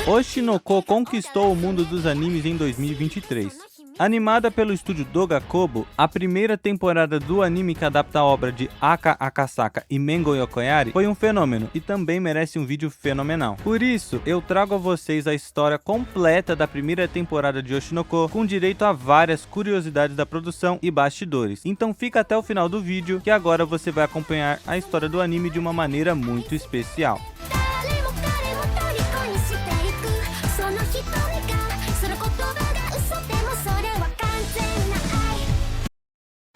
Oshinoko conquistou o mundo dos animes em 2023. Animada pelo estúdio Doga Kobo, a primeira temporada do anime que adapta a obra de Aka Akasaka e Mengo Yokoyari foi um fenômeno e também merece um vídeo fenomenal. Por isso, eu trago a vocês a história completa da primeira temporada de Oshinoko, com direito a várias curiosidades da produção e bastidores. Então fica até o final do vídeo, que agora você vai acompanhar a história do anime de uma maneira muito especial.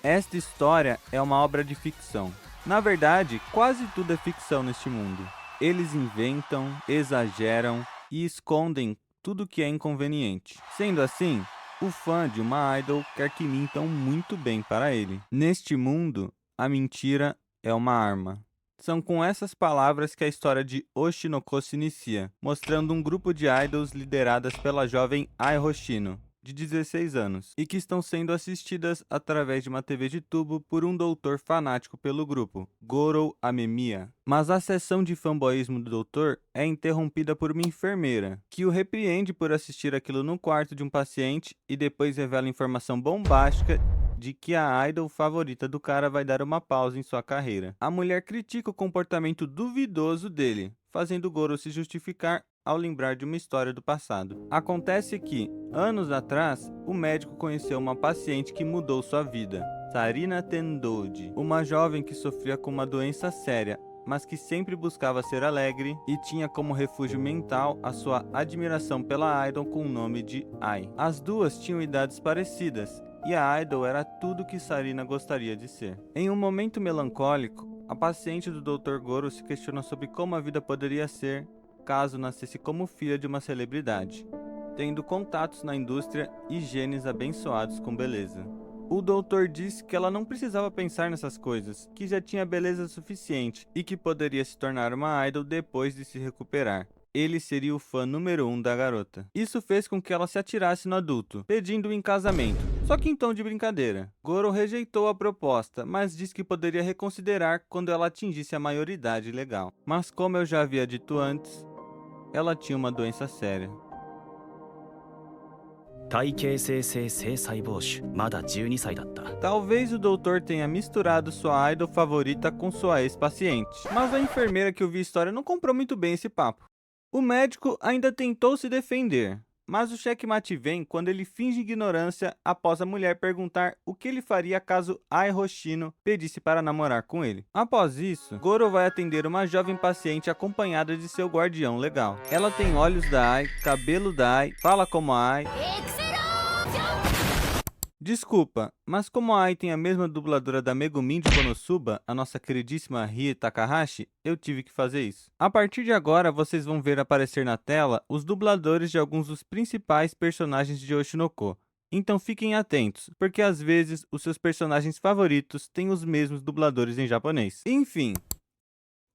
Esta história é uma obra de ficção. Na verdade, quase tudo é ficção neste mundo. Eles inventam, exageram e escondem tudo que é inconveniente. Sendo assim, o fã de uma idol quer que mintam muito bem para ele. Neste mundo, a mentira é uma arma. São com essas palavras que a história de Oshinoko se inicia, mostrando um grupo de idols lideradas pela jovem Ai Hoshino, de 16 anos, e que estão sendo assistidas através de uma TV de tubo por um doutor fanático pelo grupo, Goro Amemiya. Mas a sessão de fanboyismo do doutor é interrompida por uma enfermeira, que o repreende por assistir aquilo no quarto de um paciente e depois revela informação bombástica de que a idol favorita do cara vai dar uma pausa em sua carreira. A mulher critica o comportamento duvidoso dele, fazendo Goro se justificar ao lembrar de uma história do passado. Acontece que, anos atrás, o médico conheceu uma paciente que mudou sua vida, Sarina Tendoji, uma jovem que sofria com uma doença séria, mas que sempre buscava ser alegre e tinha como refúgio mental a sua admiração pela idol com o nome de Ai. As duas tinham idades parecidas, e a idol era tudo que Sarina gostaria de ser. Em um momento melancólico, a paciente do Dr. Goro se questiona sobre como a vida poderia ser caso nascesse como filha de uma celebridade, tendo contatos na indústria e genes abençoados com beleza. O doutor disse que ela não precisava pensar nessas coisas, que já tinha beleza suficiente e que poderia se tornar uma idol depois de se recuperar. Ele seria o fã número 1 da garota. Isso fez com que ela se atirasse no adulto, pedindo-o em casamento, só que em tom de brincadeira. Goro rejeitou a proposta, mas disse que poderia reconsiderar quando ela atingisse a maioridade legal. Mas como eu já havia dito antes, ela tinha uma doença séria. Talvez o doutor tenha misturado sua idol favorita com sua ex-paciente, mas a enfermeira que ouviu a história não comprou muito bem esse papo. O médico ainda tentou se defender, mas o checkmate vem quando ele finge ignorância após a mulher perguntar o que ele faria caso Ai Hoshino pedisse para namorar com ele. Após isso, Goro vai atender uma jovem paciente acompanhada de seu guardião legal. Ela tem olhos da Ai, cabelo da Ai, fala como a Ai. Desculpa, mas como a Ai tem a mesma dubladora da Megumin de Konosuba, a nossa queridíssima Rie Takahashi, eu tive que fazer isso. A partir de agora, vocês vão ver aparecer na tela os dubladores de alguns dos principais personagens de Oshinoko. Então fiquem atentos, porque às vezes os seus personagens favoritos têm os mesmos dubladores em japonês. Enfim,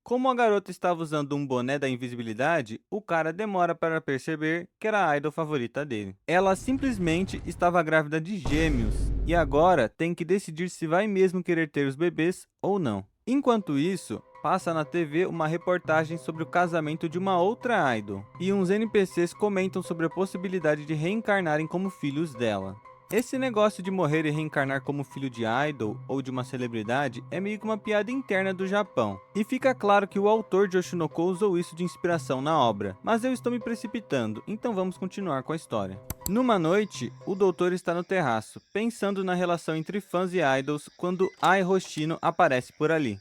como a garota estava usando um boné da invisibilidade, o cara demora para perceber que era a idol favorita dele. Ela simplesmente estava grávida de gêmeos e agora tem que decidir se vai mesmo querer ter os bebês ou não. Enquanto isso, passa na TV uma reportagem sobre o casamento de uma outra idol e uns NPCs comentam sobre a possibilidade de reencarnarem como filhos dela. Esse negócio de morrer e reencarnar como filho de idol ou de uma celebridade é meio que uma piada interna do Japão. E fica claro que o autor de Oshinoko usou isso de inspiração na obra. Mas eu estou me precipitando, então vamos continuar com a história. Numa noite, o doutor está no terraço, pensando na relação entre fãs e idols quando Ai Hoshino aparece por ali.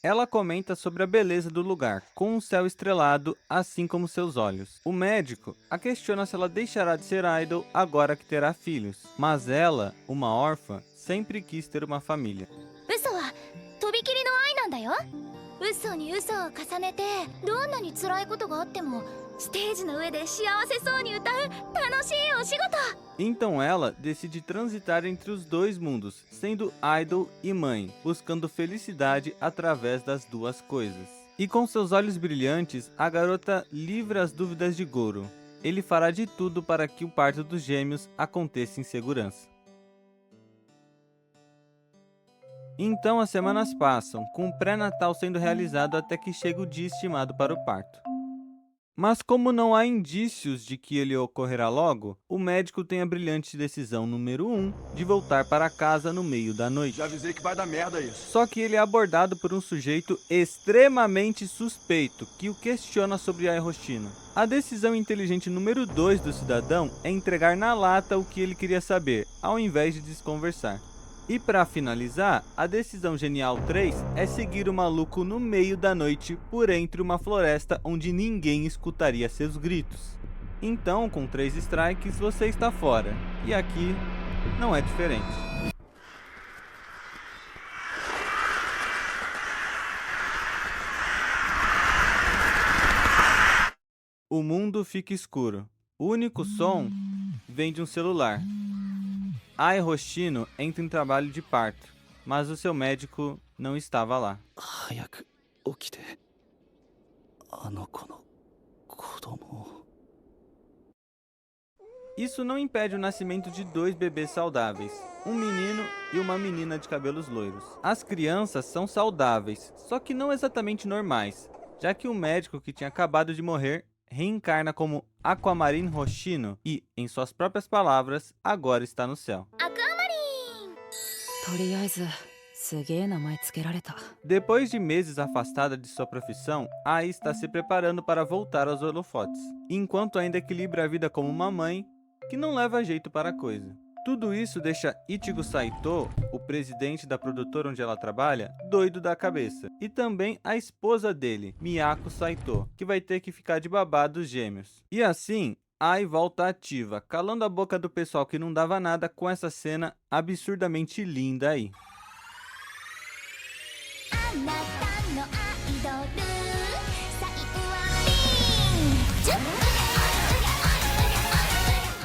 Ela comenta sobre a beleza do lugar, com um céu estrelado, assim como seus olhos. O médico a questiona se ela deixará de ser idol agora que terá filhos. Mas ela, uma órfã, sempre quis ter uma família. 嘘に嘘を重ねてどんなに辛いことがあってもステージの上で幸せそうに歌う楽しいお仕事 Então ela decide transitar entre os dois mundos, sendo idol e mãe, buscando felicidade através das duas coisas. E com seus olhos brilhantes, a garota livra as dúvidas de Goro. Ele fará de tudo para que o parto dos gêmeos aconteça em segurança. Então as semanas passam, com o pré-natal sendo realizado até que chega o dia estimado para o parto. Mas como não há indícios de que ele ocorrerá logo, o médico tem a brilhante decisão número 1 de voltar para casa no meio da noite. Já avisei que vai dar merda isso. Só que ele é abordado por um sujeito extremamente suspeito que o questiona sobre Ai Hoshino. A decisão inteligente número 2 do cidadão é entregar na lata o que ele queria saber, ao invés de desconversar. E para finalizar, a decisão genial 3 é seguir o maluco no meio da noite por entre uma floresta onde ninguém escutaria seus gritos. Então, com 3 strikes, você está fora. E aqui não é diferente. O mundo fica escuro. O único som vem de um celular. Ai Hoshino entra em trabalho de parto, mas o seu médico não estava lá. 早く起きてあの子の子供を Isso não impede o nascimento de 2 bebês saudáveis, um menino e uma menina de cabelos loiros. As crianças são saudáveis, só que não exatamente normais, já que o médico que tinha acabado de morrer reencarna como Aquamarine Hoshino e, em suas próprias palavras, agora está no céu. とりあえずすげえ名前つけられた。 Depois de meses afastada de sua profissão, Ai está se preparando para voltar aos holofotes, enquanto ainda equilibra a vida como uma mãe que não leva jeito para a coisa. Tudo isso deixa Ichigo Saito, o presidente da produtora onde ela trabalha, doido da cabeça. E também a esposa dele, Miyako Saito, que vai ter que ficar de babá dos gêmeos. E assim, Ai volta ativa, calando a boca do pessoal que não dava nada com essa cena absurdamente linda aí. あなたのアイドル最後は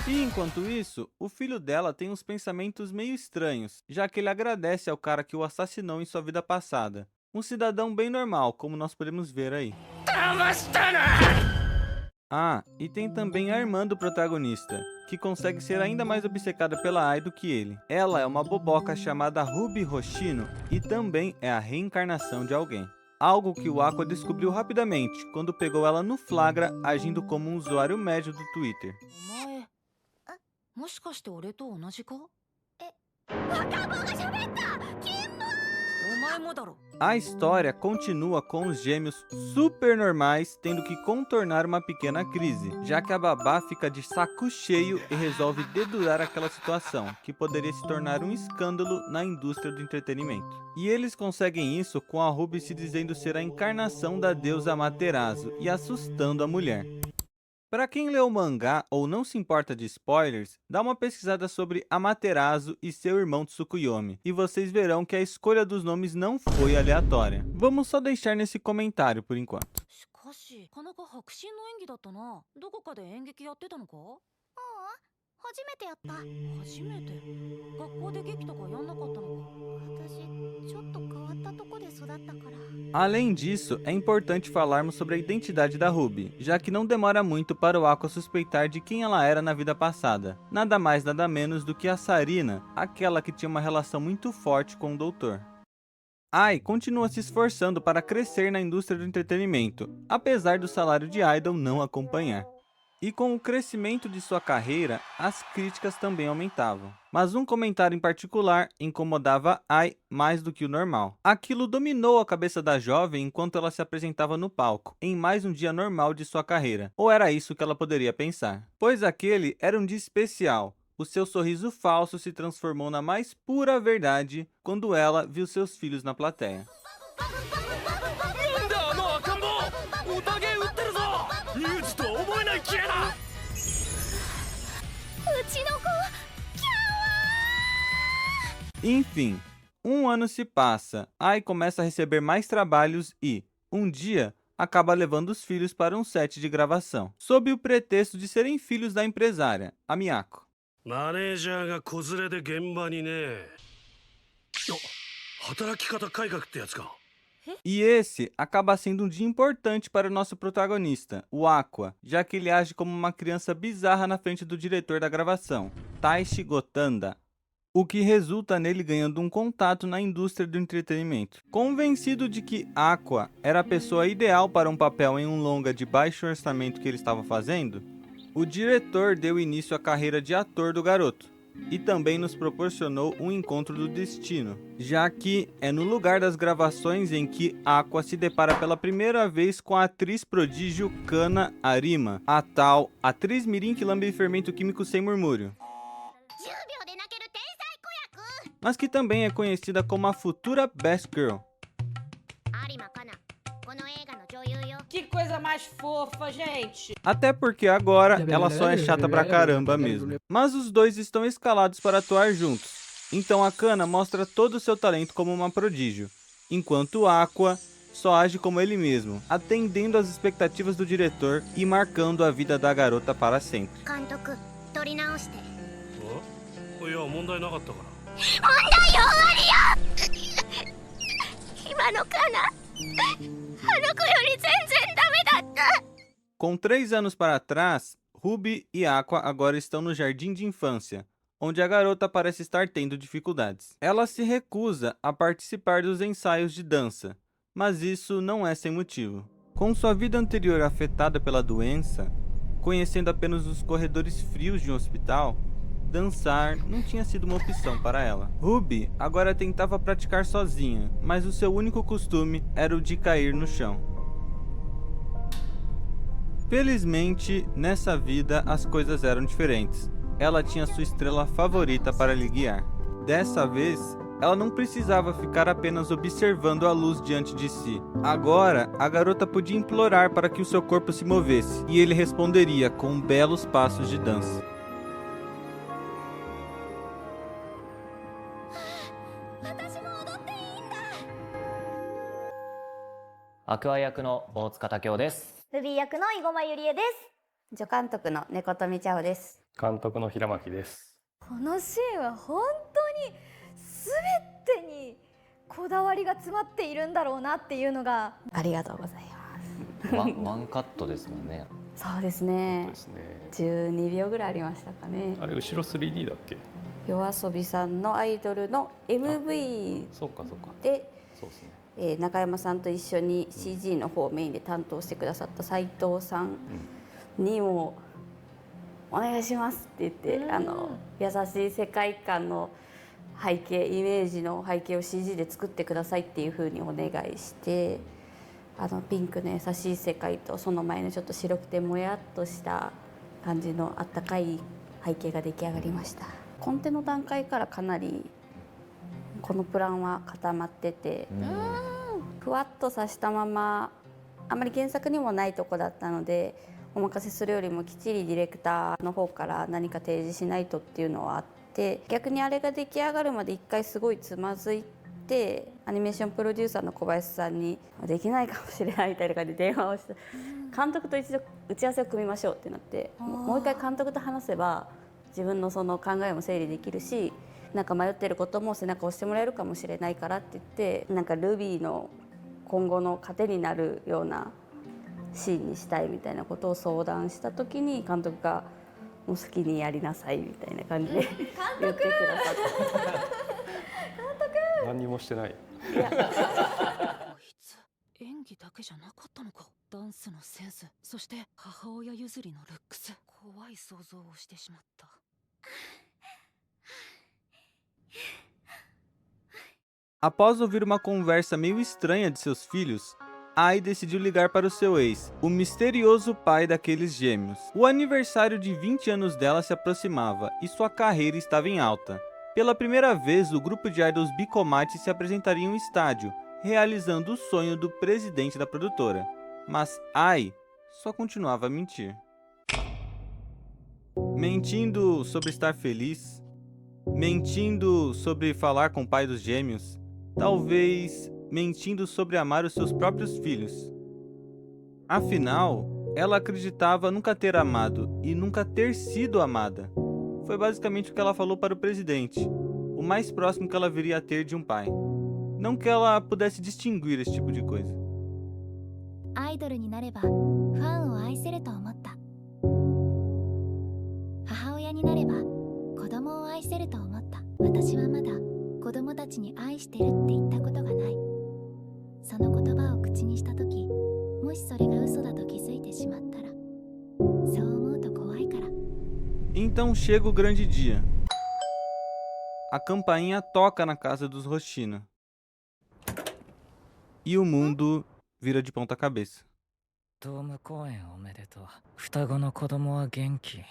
リン E enquanto isso, o filho dela tem uns pensamentos meio estranhos, já que ele agradece ao cara que o assassinou em sua vida passada. Um cidadão bem normal, como nós podemos ver aí. Ah, e tem também a irmã do protagonista, que consegue ser ainda mais obcecada pela Ai do que ele. Ela é uma boboca chamada Ruby Hoshino e também é a reencarnação de alguém. Algo que o Aqua descobriu rapidamente, quando pegou ela no flagra agindo como um usuário médio do Twitter. お前もしかして俺と同じか？赤棒が喋った金棒お前もだろ。 A história continua com os gêmeos super normais tendo que contornar uma pequena crise, já que a babá fica de saco cheio e resolve dedurar aquela situação, que poderia se tornar um escândalo na indústria do entretenimento. E eles conseguem isso com a Ruby se dizendo ser a encarnação da deusa Amaterasu e assustando a mulher. Para quem leu o mangá ou não se importa de spoilers, dá uma pesquisada sobre Amaterasu e seu irmão Tsukuyomi, e vocês verão que a escolha dos nomes não foi aleatória. Vamos só deixar nesse comentário por enquanto. しかし、なかなか迫真の演技だったな。どこかで演劇やってたのか？初めてやった初めて。学校で劇とかやんなかったのか？私ちょっと変わったとこで育ったから Além disso, é importante falarmos sobre a identidade da Ruby, já que não demora muito para o Aqua suspeitar de quem ela era na vida passada. Nada mais nada menos do que a Sarina, aquela que tinha uma relação muito forte com o doutor. Ai continua se esforçando para crescer na indústria do entretenimento, apesar do salário de idol não acompanhar. E com o crescimento de sua carreira, as críticas também aumentavam. Mas um comentário em particular incomodava Ai mais do que o normal. Aquilo dominou a cabeça da jovem enquanto ela se apresentava no palco, em mais um dia normal de sua carreira. Ou era isso que ela poderia pensar? Pois aquele era um dia especial. O seu sorriso falso se transformou na mais pura verdade quando ela viu seus filhos na plateia. なんだあの赤ん坊おたげ売ってるぞミュージとは思えないキレだうちの子 Enfim, um ano se passa, Ai começa a receber mais trabalhos e, um dia, acaba levando os filhos para um set de gravação, sob o pretexto de serem filhos da empresária, a Miyako. マネージャーが子連れで現場にね働き方改革ってやつか E esse acaba sendo um dia importante para o nosso protagonista, o Aqua, já que ele age como uma criança bizarra na frente do diretor da gravação, Taishi Gotanda. o que resulta nele ganhando um contato na indústria do entretenimento. Convencido de que Aqua era a pessoa ideal para um papel em um longa de baixo orçamento que ele estava fazendo, o diretor deu início à carreira de ator do garoto e também nos proporcionou um encontro do destino, já que é no lugar das gravações em que Aqua se depara pela primeira vez com a atriz prodígio Kana Arima, a tal atriz mirim que lambe fermento químico sem murmúrio, 10秒で泣ける天才子役 mas que também é conhecida como a futura Best Girl. 有馬香菜この映画の女優よ Que coisa mais fofa, gente! Até porque agora ela só é chata pra caramba mesmo. Mas os dois estão escalados para atuar juntos. Então a Kana mostra todo o seu talento como uma prodígio, enquanto Aqua só age como ele mesmo, atendendo às expectativas do diretor e marcando a vida da garota para sempre. 監督撮り直して いや問題なかったから 今のかなあの子より全然ダメだった Com 3 anos para trás, Ruby e Aqua agora estão no jardim de infância, onde a garota parece estar tendo dificuldades. Ela se recusa a participar dos ensaios de dança, mas isso não é sem motivo. Com sua vida anterior afetada pela doença, conhecendo apenas os corredores frios de um hospital, dançar não tinha sido uma opção para ela. Ruby agora tentava praticar sozinha, mas o seu único costume era o de cair no chão. Felizmente, nessa vida as coisas eram diferentes. Ela tinha sua estrela favorita para lhe guiar. Dessa vez, ela não precisava ficar apenas observando a luz diante de si. Agora, a garota podia implorar para que o seu corpo se movesse, e ele responderia com belos passos de dança. 私も踊っていいんだアクア役の大塚武雄です。ルビー役の井駒ゆりえです助監督の猫富ちゃおです。監督の平巻です。このシーンは本当に全てにこだわりが詰まっているんだろうなっていうのが。ありがとうございます。ワンカットですもんね。そうですね。ですね。12秒ぐらいありましたかね。あれ後ろ 3D だっけ？夜遊びさんのアイドルの MV そうかそうか。で、そうですね。中山さんと一緒に CG の方をメインで担当してくださった斉藤さんにもお願いしますって言って、優しい世界観の背景イメージの背景を CG で作ってくださいっていう風にお願いして、ピンクの優しい世界とその前のちょっと白くてもやっとした感じのあったかい背景が出来上がりました。コンテの段階からかなりこのプランは固まってて、ふわっとさしたままあまり原作にもないとこだったのでお任せするよりもきっちりディレクターの方から何か提示しないとっていうのはあって、逆にあれが出来上がるまで一回すごいつまずいて、アニメーションプロデューサーの小林さんにできないかもしれないみたいな感じで電話をして、監督と一度打ち合わせを組みましょうってなって、もう一回監督と話せば自分のその考えも整理できるし、なんか迷ってることも背中を押してもらえるかもしれないからって言って、なんかルビーの今後の糧になるようなシーンにしたいみたいなことを相談した時に監督が「もう好きにやりなさい」みたいな感じで言ってくださった何にもしてない。こいつ演技だけじゃなかったのか。ダンスのセンス、そして母親譲りのルックス、怖い想像をしてしまった。Após ouvir uma conversa meio estranha de seus filhos, Ai decidiu ligar para o seu ex, o misterioso pai daqueles gêmeos. O aniversário de 20 anos dela se aproximava e sua carreira estava em alta. Pela primeira vez, o grupo de idols Bicomate se apresentaria em um estádio, realizando o sonho do presidente da produtora. Mas Ai só continuava a mentir. Mentindo sobre estar feliz, mentindo sobre falar com o pai dos gêmeos, talvez mentindo sobre amar os seus próprios filhos. Afinal, ela acreditava nunca ter amado e nunca ter sido amada. Foi basicamente o que ela falou para o presidente, o mais próximo que ela viria a ter de um pai. Não que ela pudesse distinguir esse tipo de coisa. アイドルになればファンを愛せると思った。母親になれば子供を愛せると思った。私ちに愛してるって言ったことがない。その言葉を口にした時、もしそれが嘘だと気づいてしまったら、そう思うと怖いから。 Então chega o grande dia. A campainha toca na casa dos Hoshina. E o mundo vira de ponta cabeça. ドーム公演おめでとう。双子の子供は元気。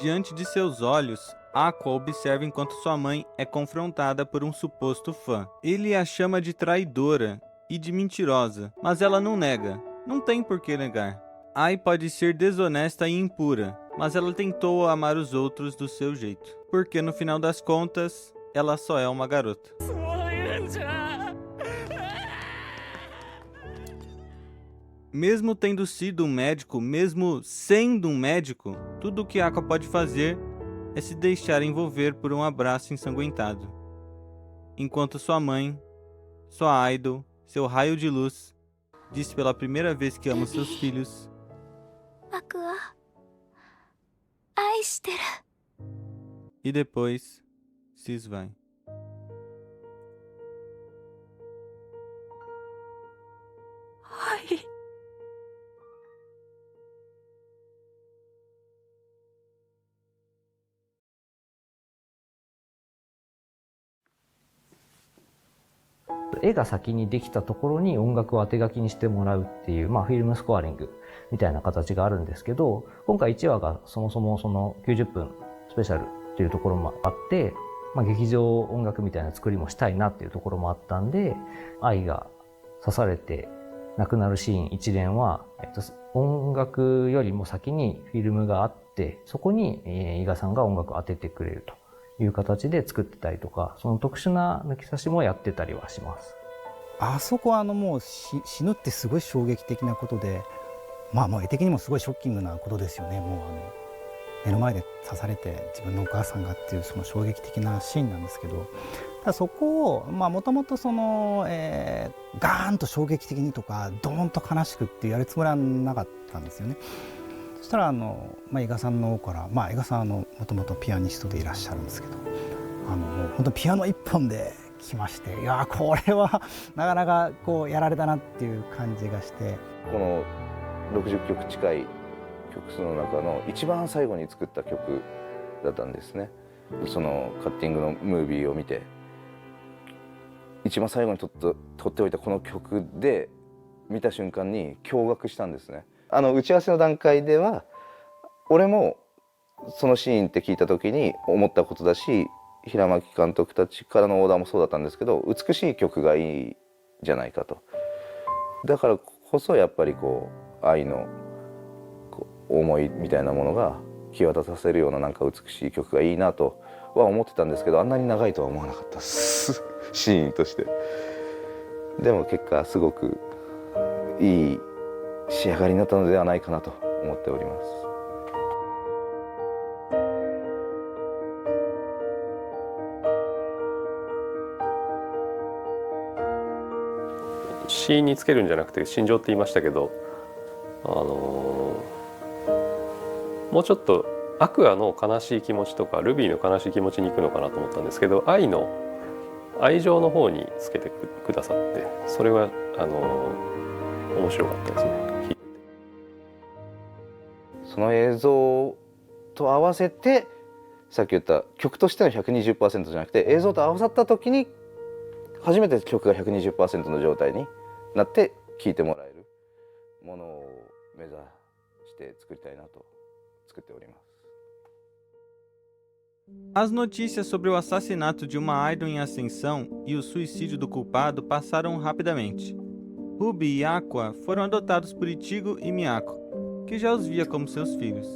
Diante de seus olhos, Aqua observa enquanto sua mãe é confrontada por um suposto fã. Ele a chama de traidora e de mentirosa, mas ela não nega. Não tem por que negar. Ai pode ser desonesta e impura, mas ela tentou amar os outros do seu jeito. Porque no final das contas, ela só é uma garota. Mesmo tendo sido um médico, mesmo sendo um médico, tudo o que Aqua pode fazer é se deixar envolver por um abraço ensanguentado. Enquanto sua mãe, sua idol, seu raio de luz, diz pela primeira vez que ama seus filhos. Aqua, aishiteru. E depois se esvai. Ai.「絵が先にできたところに音楽を当て書きにしてもらうっていう、フィルムスコアリングみたいな形があるんですけど、今回1話がそもそもその90分スペシャルっていうところもあって、劇場音楽みたいな作りもしたいなっていうところもあったんで、愛が刺されて亡くなるシーン一連は、音楽よりも先にフィルムがあって、そこに伊賀さんが音楽を当ててくれるという形で作ってたりとか、その特殊な抜き差しもやってたりはします。あそこはもう死ぬってすごい衝撃的なことで、絵的にもすごいショッキングなことですよね。もう目の前で刺されて自分のお母さんがっていうその衝撃的なシーンなんですけど、ただそこをもともとその、ガーンと衝撃的にとかドーンと悲しくってやるつもりはなかったんですよね。そしたら伊賀さんの方から、伊賀さんはもともとピアニストでいらっしゃるんですけど、もう本当ピアノ一本で来まして、いやこれはなかなかこうやられたなっていう感じがして、この60曲近い曲数の中の一番最後に作った曲だったんですね。そのカッティングのムービーを見て、一番最後に撮っておいたこの曲で見た瞬間に驚愕したんですね。打ち合わせの段階では俺もそのシーンって聞いた時に思ったことだし、平巻監督たちからのオーダーもそうだったんですけど、美しい曲がいいじゃないかと。だからこそやっぱりこう愛の思いみたいなものが際立たせるようななんか美しい曲がいいなとは思ってたんですけど、あんなに長いとは思わなかったですシーンとして。でも結果すごくいい仕上がりになったのではないかなと思っております。詩につけるんじゃなくて心情って言いましたけど、もうちょっとアクアの悲しい気持ちとかルビーの悲しい気持ちに行くのかなと思ったんですけど、愛情の方につけてくださって、それは面白かったですね。その映像と合わせてさっき言った曲としての 120% じゃなくて、映像と合わさった時に初めて曲が 120% の状態になって聴いてもらえるものを目指して作りたいなと作っております。As notícias sobre o assassinato de uma idol em ascensão e o suicídio do culpado passaram rapidamente. Ruby e Aqua foram adotados por Ichigo e Miyako, que já os via como seus filhos.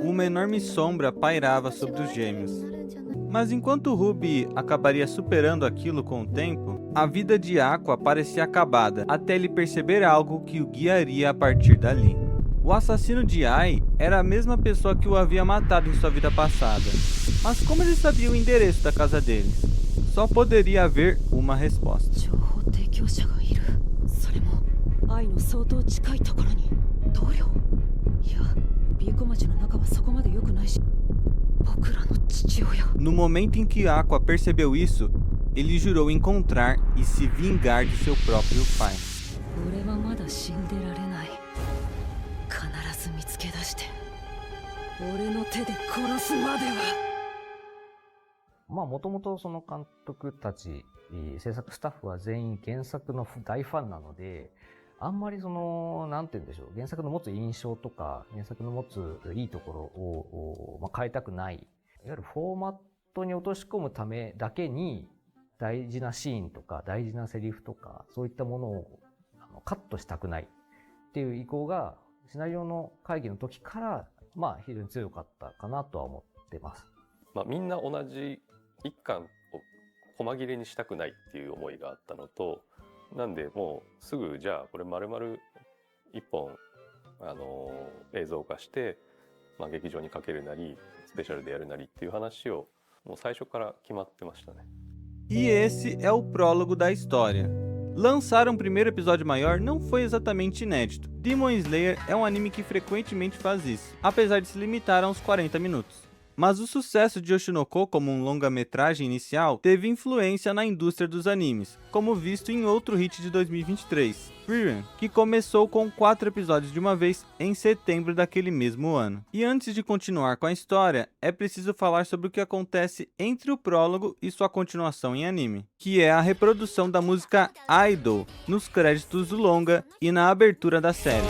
Uma enorme sombra pairava sobre os gêmeos. Mas enquanto Ruby acabaria superando aquilo com o tempo, a vida de Aqua parecia acabada, até ele perceber algo que o guiaria a partir dali. O assassino de Ai era a mesma pessoa que o havia matado em sua vida passada. Mas como ele sabia o endereço da casa deles? Só poderia haver uma resposta. 情報提供者がいる。それも愛の相当近いところに。同僚。いや、ビーコ町の中はそこまで良くないし、僕らの父親。 No momento em que Aqua percebeu isso, ele jurou encontrar e se vingar de seu próprio pai. 俺はまだ死んでられない。必ず見つけ出して、俺の手で殺すまでは。まあもともとその監督たち、制作スタッフは全員原作の大ファンなので、あんまりその、なんて言うんでしょう、原作の持つ印象とか、原作の持ついいところを、変えたくない。いわゆるフォーマットに落とし込むためだけに、大事なシーンとか、大事なセリフとか、そういったものをカットしたくないっていう意向が、シナリオの会議の時から、まあ非常に強かったかなとは思ってます。まあみんな同じ一巻を細切れにしたくないっていう思いがあったのと、なんでもうすぐじゃあこれ丸々一本映像化して、まあ、劇場にかけるなりスペシャルでやるなりっていう話をもう最初から決まってましたね。E esse é o prólogo da história. Lançar um primeiro episódio maior não foi exatamente inédito. Demon Slayer é um anime que frequentemente faz isso, apesar de se limitar a uns 40 minutos. Mas o sucesso de Oshinoko como um longa-metragem inicial teve influência na indústria dos animes, como visto em outro hit de 2023, Frieren, que começou com 4 episódios de uma vez em setembro daquele mesmo ano. E antes de continuar com a história, é preciso falar sobre o que acontece entre o prólogo e sua continuação em anime, que é a reprodução da música Idol nos créditos do longa e na abertura da série.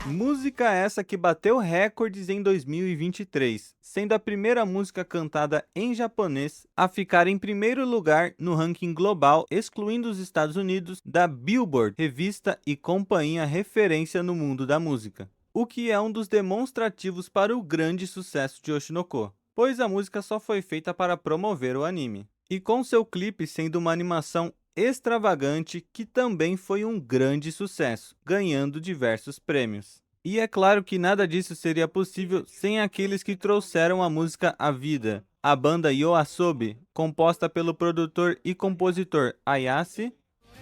Música essa que bateu recordes em 2023, sendo a primeira música cantada em japonês a ficar em primeiro lugar no ranking global, excluindo os Estados Unidos, da Billboard, revista e companhia referência no mundo da música. O que é um dos demonstrativos para o grande sucesso de Oshinoko, pois a música só foi feita para promover o anime. E com seu clipe sendo uma animação extravagante que também foi um grande sucesso, ganhando diversos prêmios. E é claro que nada disso seria possível sem aqueles que trouxeram a música à vida. A banda YOASOBI, composta pelo produtor e compositor Ayase,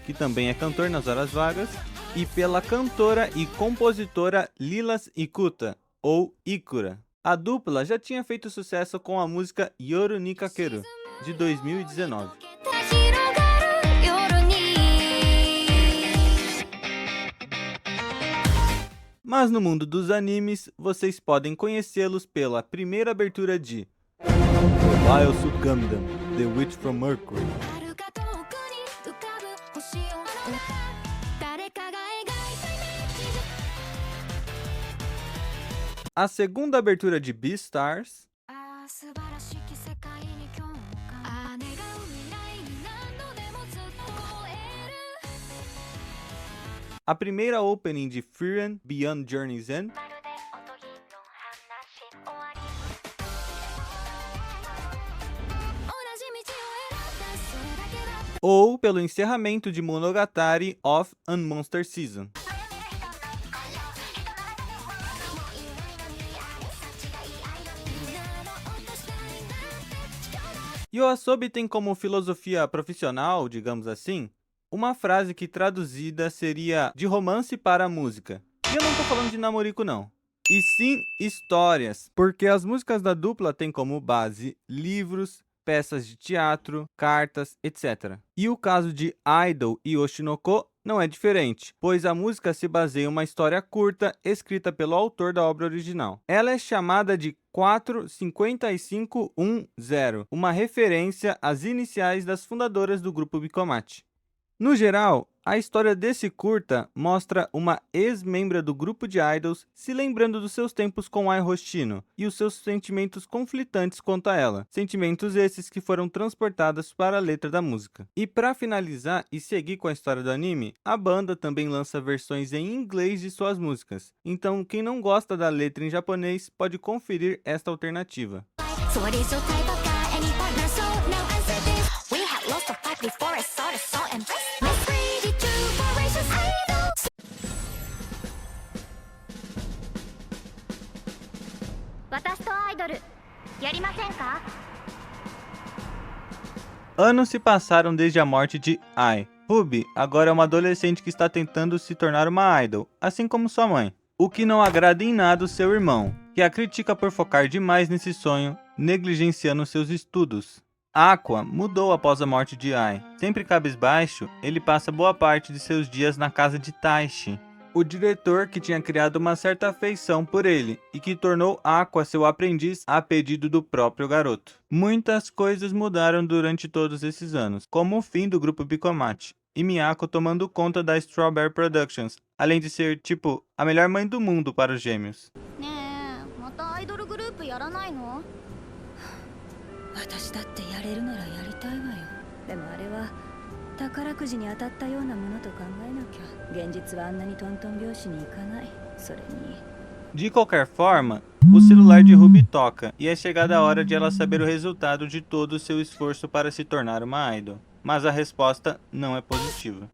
que também é cantor nas horas vagas, e pela cantora e compositora Lilas Ikuta, ou Ikura. A dupla já tinha feito sucesso com a música Yoru ni Kakeru, de 2019. Mas no mundo dos animes, vocês podem conhecê-los pela primeira abertura de Biosuit Gundam, The Witch from Mercury. A segunda abertura de Beastars. A primeira opening de Frieren, Beyond Journey's End. Ou pelo encerramento de Monogatari of a Monster Season. YOASOBI tem como filosofia profissional, digamos assim, uma frase que traduzida seria de romance para a música. E eu não tô falando de namorico não. E sim histórias, porque as músicas da dupla têm como base livros, peças de teatro, cartas, etc. E o caso de Idol e Oshinoko não é diferente, pois a música se baseia em uma história curta escrita pelo autor da obra original. Ela é chamada de 45510, uma referência às iniciais das fundadoras do grupo Bikomachi. No geral, a história desse curta mostra uma ex-membra do grupo de idols se lembrando dos seus tempos com Ai Hoshino e os seus sentimentos conflitantes quanto a ela, sentimentos esses que foram transportados para a letra da música. E para finalizar e seguir com a história do anime, a banda também lança versões em inglês de suas músicas, então quem não gosta da letra em japonês pode conferir esta alternativa. Before I saw the salt and やりませんか？ Anos se passaram desde a morte de Ai. Ruby agora é uma adolescente que está tentando se tornar uma idol, assim como sua mãe. O que não agrada em nada o seu irmão, que a critica por focar demais nesse sonho, negligenciando seus estudos. Aqua mudou após a morte de Ai. Sempre cabisbaixo, ele passa boa parte de seus dias na casa de Taishi, o diretor que tinha criado uma certa afeição por ele e que tornou Aqua seu aprendiz a pedido do próprio garoto. Muitas coisas mudaram durante todos esses anos, como o fim do grupo Bicomate e Miyako tomando conta da Strawberry Productions, além de ser, tipo, a melhor mãe do mundo para os gêmeos. ねえ、またアイドルグループやらないの？私だってやれるならやりたいわよ。でもあれは宝くじに当たったようなものと考えなきゃ現実はあんなにトントン拍子にいかない。それに De qualquer forma, o celular de Ruby toca e é chegada a hora de ela saber o resultado de todo o seu esforço para se tornar uma idol. Mas a resposta não é positiva.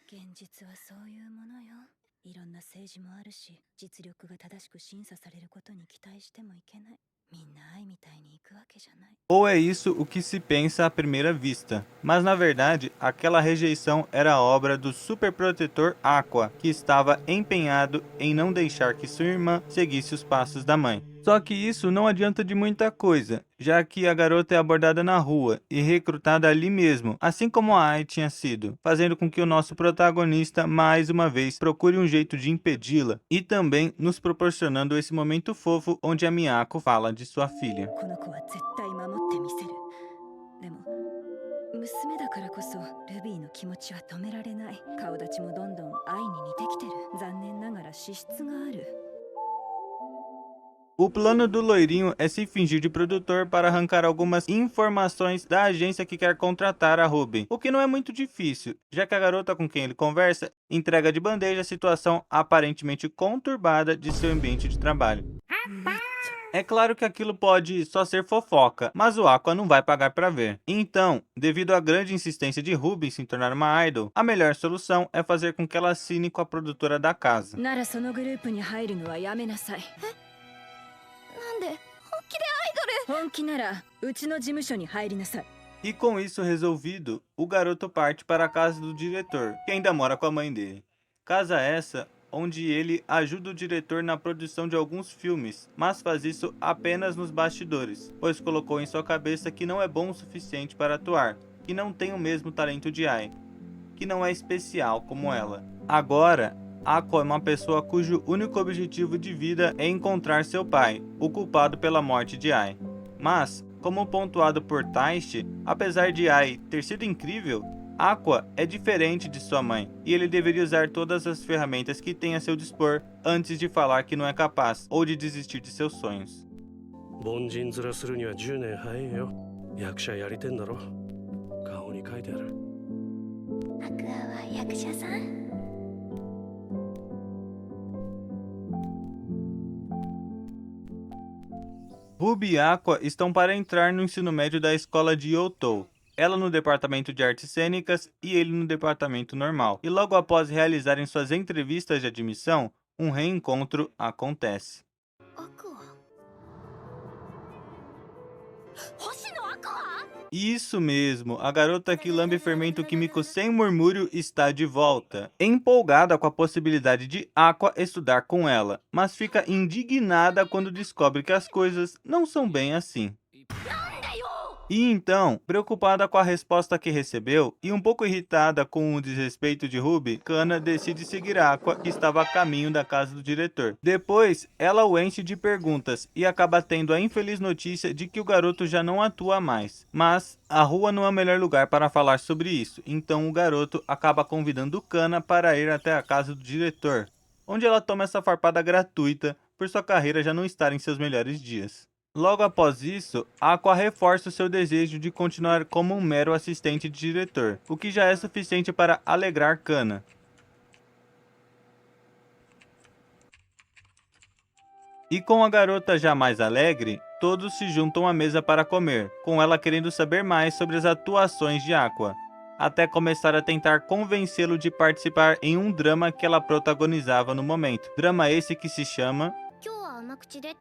現実はそういうものよ。いろんな政治もあるし、実力が正しく審査されることに期待してもいけない。みんな愛みたいにいくわけじゃない。 Ou é isso o que se pensa à primeira vista, mas na verdade aquela rejeição era obra do superprotetor Aqua, que estava empenhado em não deixar que sua irmã seguisse os passos da mãe. Só que isso não adianta de muita coisa, já que a garota é abordada na rua e recrutada ali mesmo, assim como a Ai tinha sido, fazendo com que o nosso protagonista mais uma vez procure um jeito de impedi-la e também nos proporcionando esse momento fofo onde a Miyako fala de sua filha. この子は絶対守ってみせる。でも娘だからこそルビーの気持ちは止められない。顔立ちもどんどん愛に似てきてる。残念ながら資質がある。 O plano do loirinho é se fingir de produtor para arrancar algumas informações da agência que quer contratar a Ruby, o que não é muito difícil, já que a garota com quem ele conversa entrega de bandeja a situação aparentemente conturbada de seu ambiente de trabalho. É claro que aquilo pode só ser fofoca, mas o Aqua não vai pagar para ver. Então, devido à grande insistência de Ruby em se tornar uma idol, a melhor solução é fazer com que ela assine com a produtora da casa. ならそのグループに入るのはやめなさい。なんで本気でアイドル？本気ならうちの事務所に入りなさい。 E com isso resolvido, o garoto parte para a casa do diretor, que ainda mora com a mãe dele. Casa essa onde ele ajuda o diretor na produção de alguns filmes, mas faz isso apenas nos bastidores, pois colocou em sua cabeça que não é bom o suficiente para atuar, que não tem o mesmo talento de Ai, que não é especial como ela. Agora, Aqua é uma pessoa cujo único objetivo de vida é encontrar seu pai, o culpado pela morte de Ai. Mas, como pontuado por Taishi, apesar de Ai ter sido incrível, Aqua é diferente de sua mãe, e ele deveria usar todas as ferramentas que tem a seu dispor antes de falar que não é capaz ou de desistir de seus sonhos. 凡人面するには10年早いよ。役者やりてんだろ。顔に書いてある。アクアは役者さん？ Ruby e Aqua estão para entrar no ensino médio da escola de Youtou. Ela no departamento de artes cênicas e ele no departamento normal. E logo após realizarem suas entrevistas de admissão, um reencontro acontece. Isso mesmo, a garota que lambe fermento químico sem murmúrio está de volta. Empolgada com a possibilidade de Aqua estudar com ela, mas fica indignada quando descobre que as coisas não são bem assim. E então, preocupada com a resposta que recebeu e um pouco irritada com o desrespeito de Ruby, Kana decide seguir Aqua, que estava a caminho da casa do diretor. Depois, ela o enche de perguntas e acaba tendo a infeliz notícia de que o garoto já não atua mais. Mas a rua não é o melhor lugar para falar sobre isso, então o garoto acaba convidando Kana para ir até a casa do diretor, onde ela toma essa farpada gratuita por sua carreira já não estar em seus melhores dias. Logo após isso, Aqua reforça o seu desejo de continuar como um mero assistente de diretor, o que já é suficiente para alegrar Kana. E com a garota já mais alegre, todos se juntam à mesa para comer, com ela querendo saber mais sobre as atuações de Aqua. até começar a tentar convencê-lo de participar em um drama que ela protagonizava no momento. Drama esse que se chama... 今日は甘口で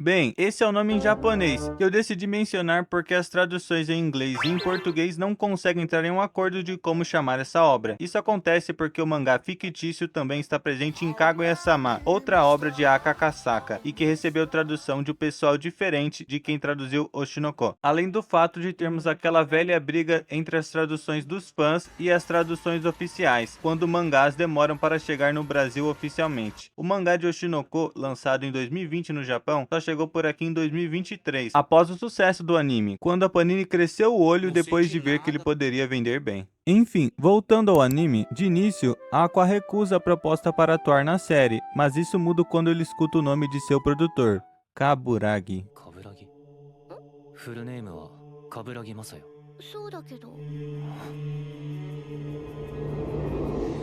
Bem, esse é o nome em japonês, que eu decidi mencionar porque as traduções em inglês e em português não conseguem entrar em um acordo de como chamar essa obra. Isso acontece porque o mangá fictício também está presente em Kaguya-sama, outra obra de Aka Akasaka, e que recebeu tradução de um pessoal diferente de quem traduziu Oshinoko. Além do fato de termos aquela velha briga entre as traduções dos fãs e as traduções oficiais, quando mangás demoram para chegar no Brasil oficialmente. O mangá de Oshinoko, lançado em 2020 no Japão, só chegou por aqui em 2023, após o sucesso do anime, quando a Panini cresceu o olho depois de ver que ele poderia vender bem. Enfim, voltando ao anime, de início, Aqua recusa a proposta para atuar na série, mas isso muda quando ele escuta o nome de seu produtor, Kaburagi. フルネームは冠城雅也。そうだけど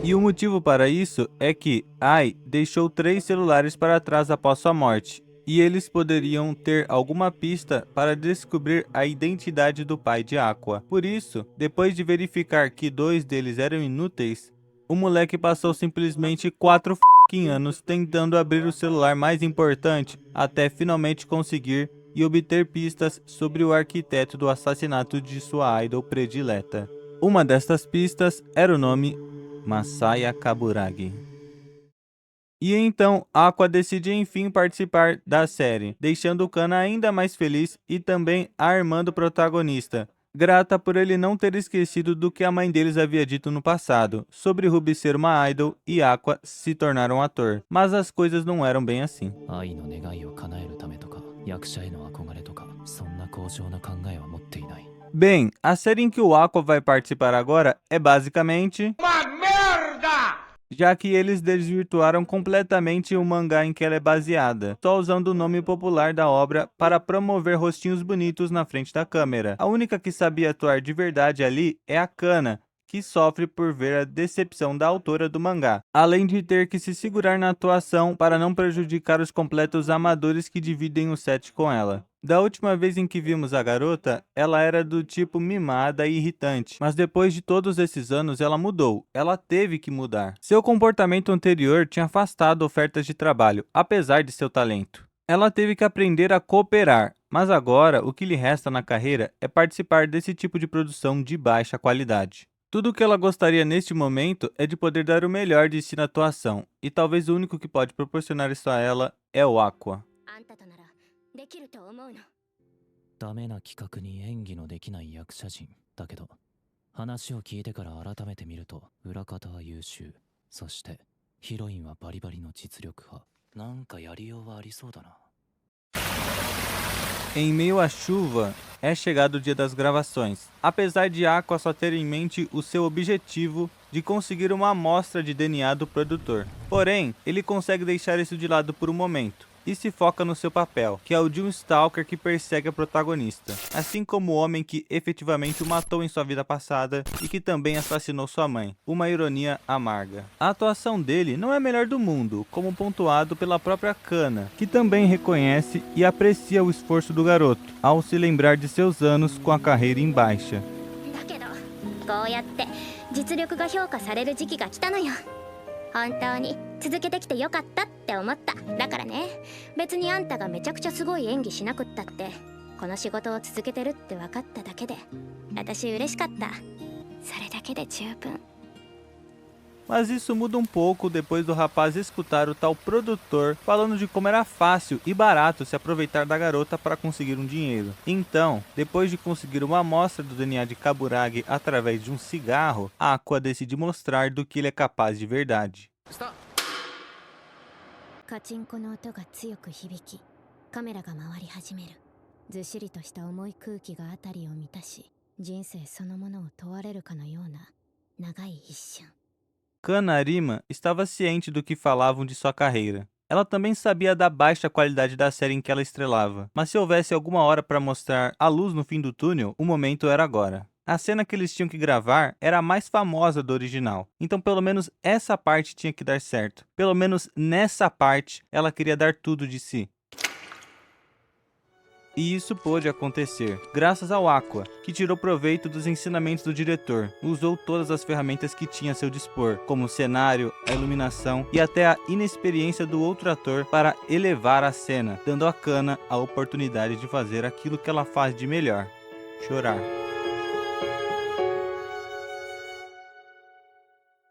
E o motivo para isso é que Ai deixou 3 celulares para trás após sua morte, e eles poderiam ter alguma pista para descobrir a identidade do pai de Aqua. Por isso, depois de verificar que 2 deles eram inúteis, o moleque passou simplesmente 4 anos tentando abrir o celular mais importante até finalmente conseguir e obter pistas sobre o arquiteto do assassinato de sua idol predileta. Uma destas pistas era o nome Masaya Kaburagi. E então, Aqua decide enfim participar da série, deixando Kana ainda mais feliz e também a irmã do protagonista, grata por ele não ter esquecido do que a mãe deles havia dito no passado, sobre Ruby ser uma idol e Aqua se tornar um ator. Mas as coisas não eram bem assim. Bem, a série em que o Aqua vai participar agora é basicamente... uma merda! Já que eles desvirtuaram completamente o mangá em que ela é baseada, só usando o nome popular da obra para promover rostinhos bonitos na frente da câmera. A única que sabia atuar de verdade ali é a Kana, que sofre por ver a decepção da autora do mangá, além de ter que se segurar na atuação para não prejudicar os completos amadores que dividem o set com ela. Da última vez em que vimos a garota, ela era do tipo mimada e irritante, mas depois de todos esses anos ela mudou, ela teve que mudar. Seu comportamento anterior tinha afastado ofertas de trabalho, apesar de seu talento. Ela teve que aprender a cooperar, mas agora o que lhe resta na carreira é participar desse tipo de produção de baixa qualidade. Tudo o que ela gostaria neste momento é de poder dar o melhor de si na atuação, e talvez o único que pode proporcionar isso a ela é o Aqua. できると思うの。ダメな企画に演技のできない役者陣だけど、話を聞いてから改めて見ると裏方は優秀、そしてヒロインはバリバリの実力派。なんかやりようはありそうだな。 Em meio à chuva, é chegado o dia das gravações. Apesar de Aqua só ter em mente o seu objetivo de conseguir uma amostra de DNA do produtor. Porém, ele consegue deixar isso de lado por um momento e se foca no seu papel, que é o de um stalker que persegue a protagonista, assim como o homem que efetivamente o matou em sua vida passada e que também assassinou sua mãe. Uma ironia amarga. A atuação dele não é a melhor do mundo, como pontuado pela própria Kana, que também reconhece e aprecia o esforço do garoto, ao se lembrar de seus anos com a carreira em baixa. だけどこうやって実力が評価される時期が来たのよ。本当に続けてきてよかったって思った。だからね、別にあんたがめちゃくちゃすごい演技しなくったってこの仕事を続けてるって分かっただけで私嬉しかった。それだけで十分。 Mas isso muda um pouco depois do rapaz escutar o tal produtor falando de como era fácil e barato se aproveitar da garota para conseguir um dinheiro. Então, depois de conseguir uma amostra do DNA de Kaburagi através de um cigarro, Aqua decide mostrar do que ele é capaz de verdade. カチンコの音が強く響き、カメラが回り始める。ずっしりとした重い空気が辺りを満たし、人生そのものを問われるかのような長い一瞬。 Kanarima estava ciente do que falavam de sua carreira. Ela também sabia da baixa qualidade da série em que ela estrelava, mas se houvesse alguma hora para mostrar a luz no fim do túnel, o momento era agora. A cena que eles tinham que gravar era a mais famosa do original, então pelo menos essa parte tinha que dar certo. Pelo menos nessa parte, ela queria dar tudo de si. E isso pôde acontecer graças ao Aqua, que tirou proveito dos ensinamentos do diretor, usou todas as ferramentas que tinha a seu dispor, como o cenário, a iluminação e até a inexperiência do outro ator para elevar a cena, dando a Kana a oportunidade de fazer aquilo que ela faz de melhor: chorar.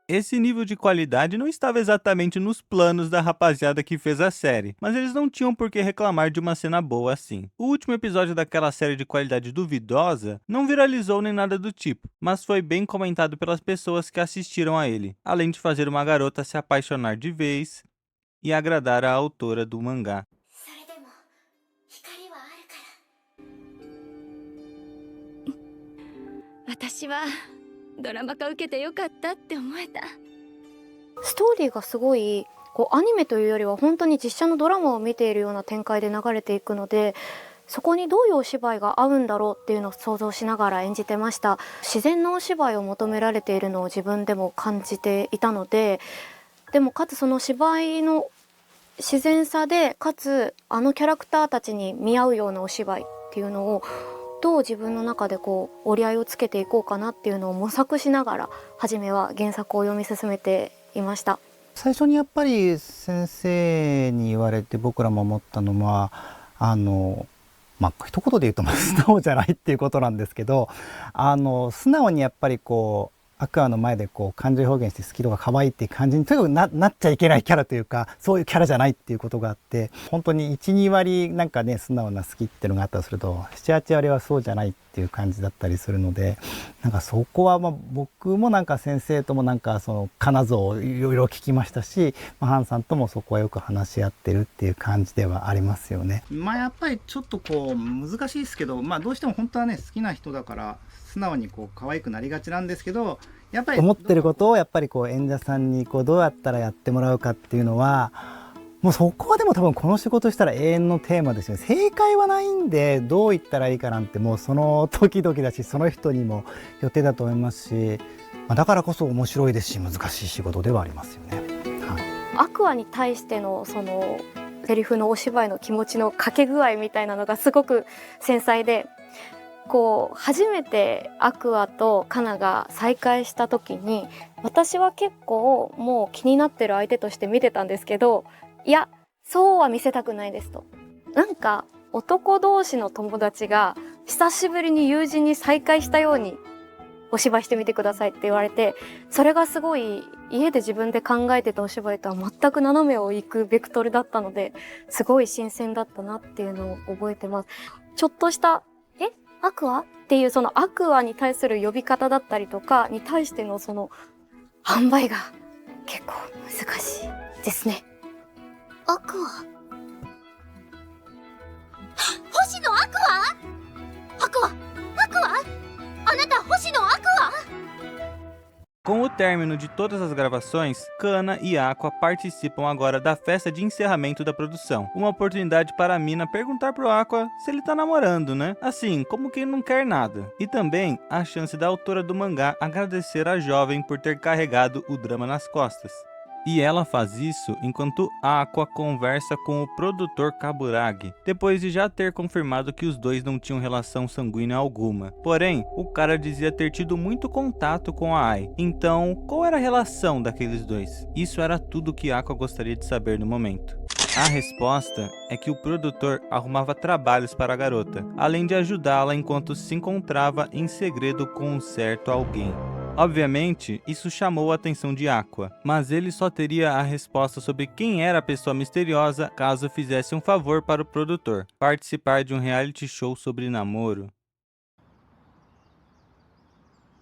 Esse nível de qualidade não estava exatamente nos planos da rapaziada que fez a série, mas eles não tinham por que reclamar de uma cena boa assim. O último episódio daquela série de qualidade duvidosa não viralizou nem nada do tipo, mas foi bem comentado pelas pessoas que assistiram a ele, além de fazer uma garota se apaixonar de vez e agradar a autora do mangá. 私はドラマ化受けてよかったって思えた。ストーリーがすごいこうアニメというよりは本当に実写のドラマを見ているような展開で流れていくので、そこにどういうお芝居が合うんだろうっていうのを想像しながら演じてました。自然のお芝居を求められているのを自分でも感じていたので、でもかつその芝居の自然さでかつあのキャラクターたちに見合うようなお芝居っていうのをどう自分の中でこう折り合いをつけていこうかなっていうのを模索しながら初めは原作を読み進めていました。最初にやっぱり先生に言われて僕らも思ったのは一言で言うと素直じゃないっていうことなんですけど、素直にやっぱりこうアクアの前でこう感情表現して好きとか可愛いっていう感じにとにかくなっちゃいけないキャラというか、そういうキャラじゃないっていうことがあって、本当に 1,2 割なんかね素直な好きっていうのがあったとすると 7,8 割はそうじゃないっていう感じだったりするので、なんかそこは僕もなんか先生ともなんかその金像をいろいろ聞きましたし、ハンさんともそこはよく話し合ってるっていう感じではありますよね。やっぱりちょっとこう難しいですけど、どうしても本当はね好きな人だから素直にこう可愛くなりがちなんですけど、やっぱり思ってることをやっぱりこう演者さんにこうどうやったらやってもらうかっていうのは、もうそこはでも多分この仕事したら永遠のテーマですよね。正解はないんで、どう言ったらいいかなんてもうその時々だし、その人にも予定だと思いますし、だからこそ面白いですし難しい仕事ではありますよね。アクアに対してのそのセリフのお芝居の気持ちのかけ具合みたいなのがすごく繊細で、こう初めてアクアとカナが再会した時に私は結構もう気になってる相手として見てたんですけど、いやそうは見せたくないですと、なんか男同士の友達が久しぶりに友人に再会したようにお芝居してみてくださいって言われて、それがすごい家で自分で考えてたお芝居とは全く斜めを行くベクトルだったので、すごい新鮮だったなっていうのを覚えてます。ちょっとしたアクアっていうそのアクアに対する呼び方だったりとかに対してのその塩梅が結構難しいですね。アクア星野アクアアクアアクアあなた星野アクア。 Com o término de todas as gravações, Kana e Aqua participam agora da festa de encerramento da produção. Uma oportunidade para a mina perguntar pro Aqua se ele tá namorando, né? Assim, como quem não quer nada. E também a chance da autora do mangá agradecer a jovem por ter carregado o drama nas costas. E ela faz isso enquanto Aqua conversa com o produtor Kaburagi, depois de já ter confirmado que os dois não tinham relação sanguínea alguma. Porém, o cara dizia ter tido muito contato com a Ai. Então, qual era a relação daqueles dois? Isso era tudo que Aqua gostaria de saber no momento. A resposta é que o produtor arrumava trabalhos para a garota, além de ajudá-la enquanto se encontrava em segredo com um certo alguém. Obviamente, isso chamou a atenção de Aqua, mas ele só teria a resposta sobre quem era a pessoa misteriosa caso fizesse um favor para o produtor: participar de um reality show sobre namoro.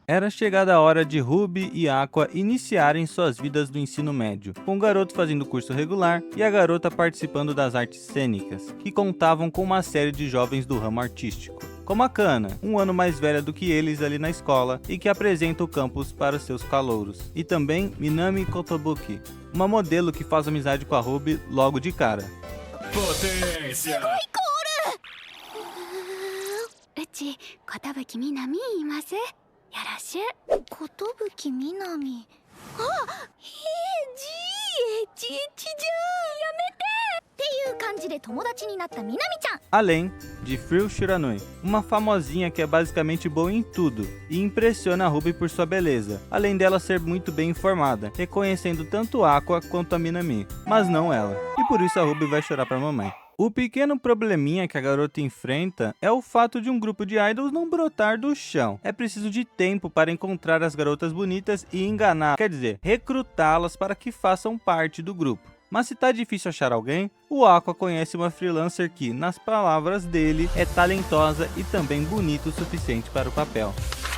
Era chegada a hora de Ruby e Aqua iniciarem suas vidas do ensino médio, com o garoto fazendo curso regular e a garota participando das artes cênicas, que contavam com uma série de jovens do ramo artístico, como a Kana, um ano mais velha do que eles ali na escola e que apresenta o campus para seus calouros, e também Minami Kotobuki, uma modelo que faz amizade com a Ruby logo de cara. Potência! Uchi, Kotobuki Minami imasu? Yarashu? Kotobuki Minami. Ah! Eji! Echi-echiじゃん! やめて!いう感じで友達になったみなみちゃん。 Além de Frill Shiranui, uma famosinha que é basicamente boa em tudo e impressiona a Ruby por sua beleza, além dela ser muito bem informada, reconhecendo tanto Aqua quanto a Minami, mas não ela, e por isso a Ruby vai chorar pra mamãe. O pequeno probleminha que a garota enfrenta é o fato de um grupo de idols não brotar do chão. É preciso de tempo para encontrar as garotas bonitas e enganar, quer dizer, recrutá-las para que façam parte do grupo. Mas se tá difícil achar alguém, o Aqua conhece uma freelancer que, nas palavras dele, é talentosa e também bonita o suficiente para o papel.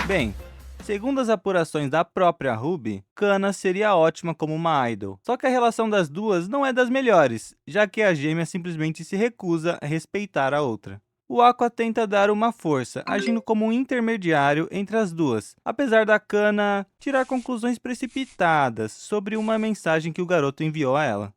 Bem, segundo as apurações da própria Ruby, Kana seria ótima como uma idol. Só que a relação das duas não é das melhores, já que a gêmea simplesmente se recusa a respeitar a outra. O Aqua tenta dar uma força, agindo como um intermediário entre as duas, apesar da Kana tirar conclusões precipitadas sobre uma mensagem que o garoto enviou a ela.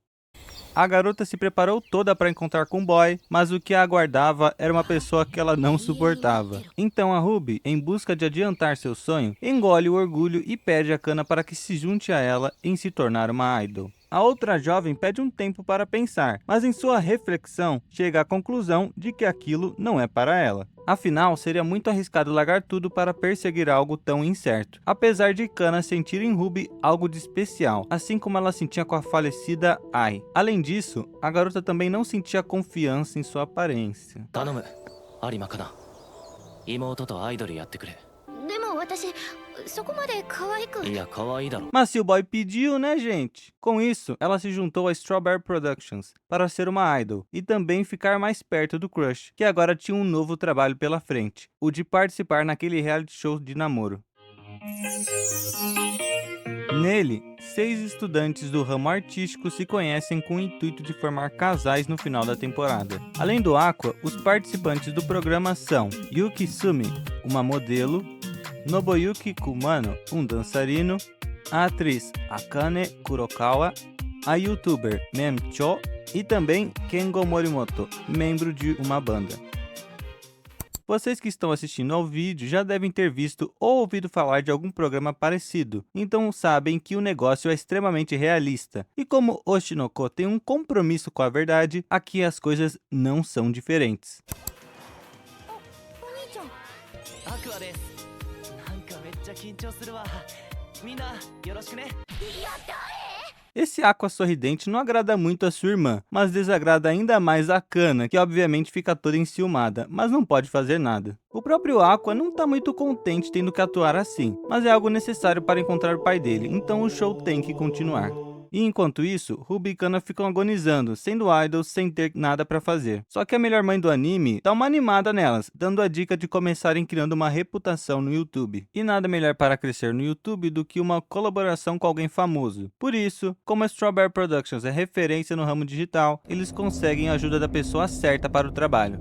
A garota se preparou toda para encontrar com o boy, mas o que a aguardava era uma pessoa que ela não suportava. Então a Ruby, em busca de adiantar seu sonho, engole o orgulho e pede a Kana para que se junte a ela em se tornar uma idol. A outra jovem pede um tempo para pensar, mas em sua reflexão chega à conclusão de que aquilo não é para ela. Afinal, seria muito arriscado largar tudo para perseguir algo tão incerto, apesar de Kana sentir em Ruby algo de especial, assim como ela sentia com a falecida Ai. Além disso, a garota também não sentia confiança em sua aparência. 頼む有馬かな妹とアイドルやってくれ。でも私そこまで可愛く。いや可愛いだろ。 Mas se o boy pediu, né, gente? Com isso, ela se juntou a Strawberry Productions para ser uma idol e também ficar mais perto do crush, que agora tinha um novo trabalho pela frente, o de participar naquele reality show de namoro. Nele, 6 estudantes do ramo artístico se conhecem com o intuito de formar casais no final da temporada. Além do Aqua, os participantes do programa são Yuki Sumi, uma modelo, Nobuyuki Kumano, um dançarino, a atriz Akane Kurokawa, a youtuber Memcho e também Kengo Morimoto, membro de uma banda. Vocês que estão assistindo ao vídeo já devem ter visto ou ouvido falar de algum programa parecido, então sabem que o negócio é extremamente realista. E como Oshinoko tem um compromisso com a verdade, aqui as coisas não são diferentes. Esse Aqua sorridente não agrada muito a sua irmã, mas desagrada ainda mais a Kana, que obviamente fica toda enciumada, mas não pode fazer nada. O próprio Aqua não tá muito contente tendo que atuar assim, mas é algo necessário para encontrar o pai dele, então o show tem que continuar. E enquanto isso, Ruby e Kana ficam agonizando, sendo idols sem ter nada pra fazer. Só que a melhor mãe do anime dá uma animada nelas, dando a dica de começarem criando uma reputação no YouTube. E nada melhor para crescer no YouTube do que uma colaboração com alguém famoso. Por isso, como a Strawberry Productions é referência no ramo digital, eles conseguem a ajuda da pessoa certa para o trabalho.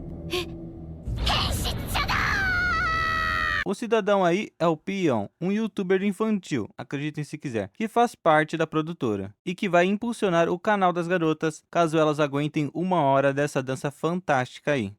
O cidadão aí é o Pion, um youtuber infantil, acreditem se quiser, que faz parte da produtora e que vai impulsionar o canal das garotas caso elas aguentem 1 hora dessa dança fantástica aí.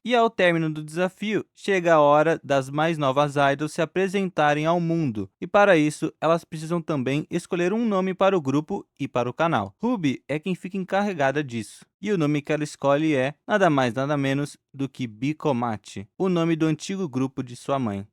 E ao término do desafio, chega a hora das mais novas idols se apresentarem ao mundo. E para isso, elas precisam também escolher um nome para o grupo e para o canal. Ruby é quem fica encarregada disso. E o nome que ela escolhe é nada mais nada menos do que Bikomachi, o nome do antigo grupo de sua mãe.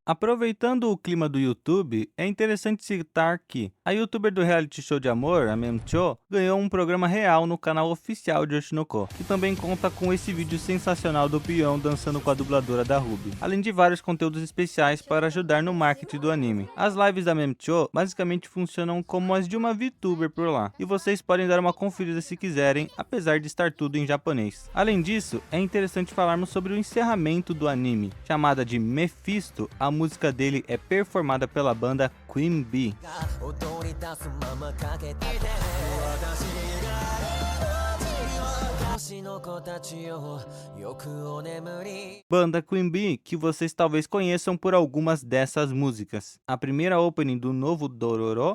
Aproveitando o clima do YouTube, é interessante citar que a youtuber do reality show de amor, a Memcho, ganhou um programa real no canal oficial de Oshinoko, que também conta com esse vídeo sensacional do Pion dançando com a dubladora da Ruby, além de vários conteúdos especiais para ajudar no marketing do anime. As lives da Memcho basicamente funcionam como as de uma VTuber por lá, e vocês podem dar uma conferida se quiserem, apesar de estar tudo em japonês. Além disso, é interessante falarmos sobre o encerramento do anime, chamada de Mephisto. A música dele é performada pela banda Queen Bee. Banda Queen Bee que vocês talvez conheçam por algumas dessas músicas. A primeira opening do novo Dororo,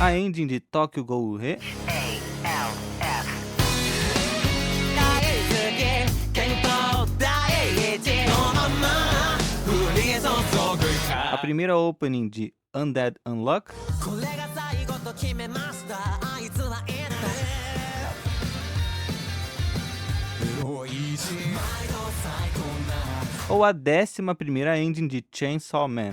a ending de Tokyo Ghoul-e, a primeira opening de Undead Unluck, ou a 11ª ending de Chainsaw Man.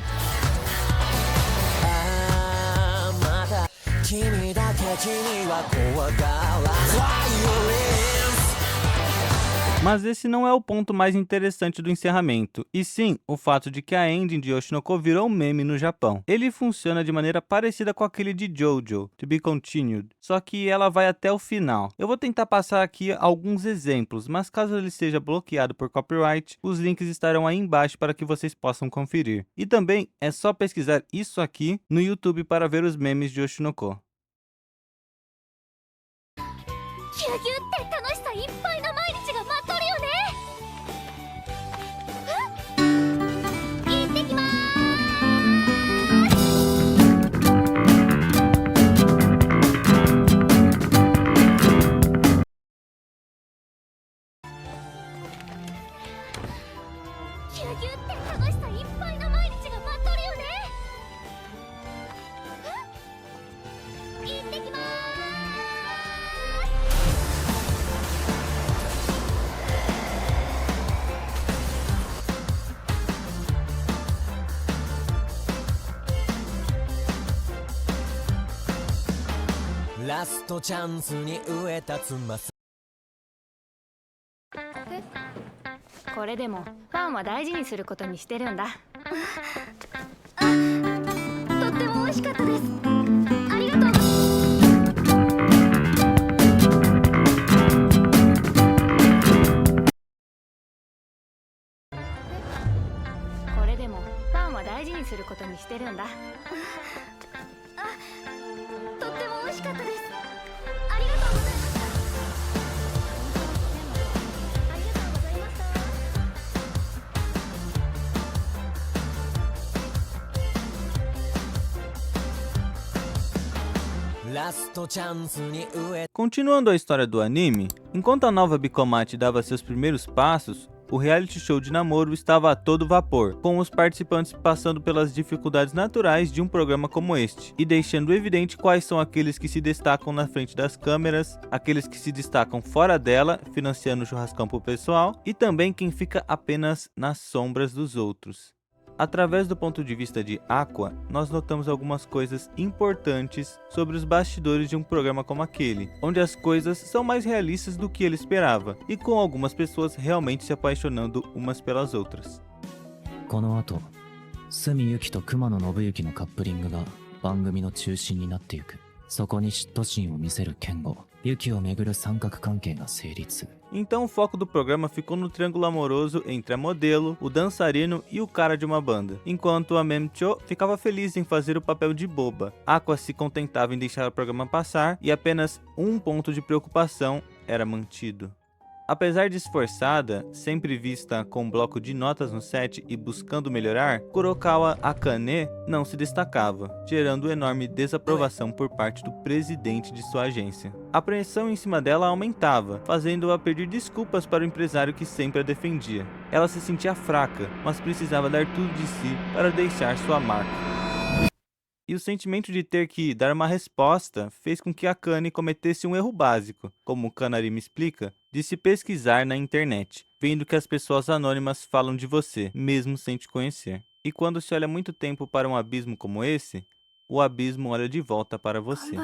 Mas esse não é o ponto mais interessante do encerramento, e sim o fato de que a ending de Oshinoko virou meme no Japão. Ele funciona de maneira parecida com aquele de JoJo, To Be Continued, só que ela vai até o final. Eu vou tentar passar aqui alguns exemplos, mas caso ele seja bloqueado por copyright, os links estarão aí embaixo para que vocês possam conferir. E também é só pesquisar isso aqui no YouTube para ver os memes de Oshinoko. ギュギュって楽しさいっぱいな毎日が待っとるよね。行ってきまーす。ギュギュって楽しさいっぱいな毎日が待っとるよね。行ってきまーす。 ラストチャンスに植えたつますこれでもファンは大事にすることにしてるんだ。とっても美味しかったです。ありがとう。これでもファンは大事にすることにしてるんだ。とっても美味しかったです。ありがとうございました。ありがとうございました。ラストチャンスに植え Continuando a história do anime, enquanto a nova Bicomate dava seus primeiros passos, o reality show de namoro estava a todo vapor, com os participantes passando pelas dificuldades naturais de um programa como este, e deixando evidente quais são aqueles que se destacam na frente das câmeras, aqueles que se destacam fora dela, financiando o churrascão pro pessoal, e também quem fica apenas nas sombras dos outros. Através do ponto de vista de Aqua, nós notamos algumas coisas importantes sobre os bastidores de um programa como aquele, onde as coisas são mais realistas do que ele esperava, e com algumas pessoas realmente se apaixonando umas pelas outras. この後、角由紀と熊野信之のカップリングが番組の中心になっていく。そこに嫉妬心を見せる健吾、ユキをめぐる三角関係が成立。 Então o foco do programa ficou no triângulo amoroso entre a modelo, o dançarino e o cara de uma banda, enquanto a Memcho ficava feliz em fazer o papel de boba. Aqua se contentava em deixar o programa passar e apenas um ponto de preocupação era mantido. Apesar de esforçada, sempre vista com um bloco de notas no set e buscando melhorar, Kurokawa Akane não se destacava, gerando enorme desaprovação por parte do presidente de sua agência. A pressão em cima dela aumentava, fazendo-a pedir desculpas para o empresário que sempre a defendia. Ela se sentia fraca, mas precisava dar tudo de si para deixar sua marca. E o sentimento de ter que dar uma resposta fez com que Akane cometesse um erro básico, como Kanarima explica, de se pesquisar na internet, vendo que as pessoas anônimas falam de você, mesmo sem te conhecer. E quando se olha muito tempo para um abismo como esse, o abismo olha de volta para você.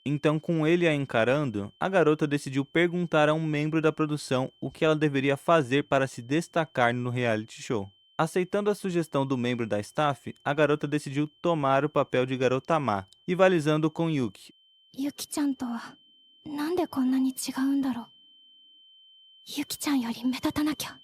Então, com ele a encarando, a garota decidiu perguntar a um membro da produção o que ela deveria fazer para se destacar no reality show. Aceitando a sugestão do membro da staff, a garota decidiu tomar o papel de garota má, rivalizando com Yuki. Yuki-chanとはなんでこんなに違うんだろう。Yuki-chanより目立たなきゃ。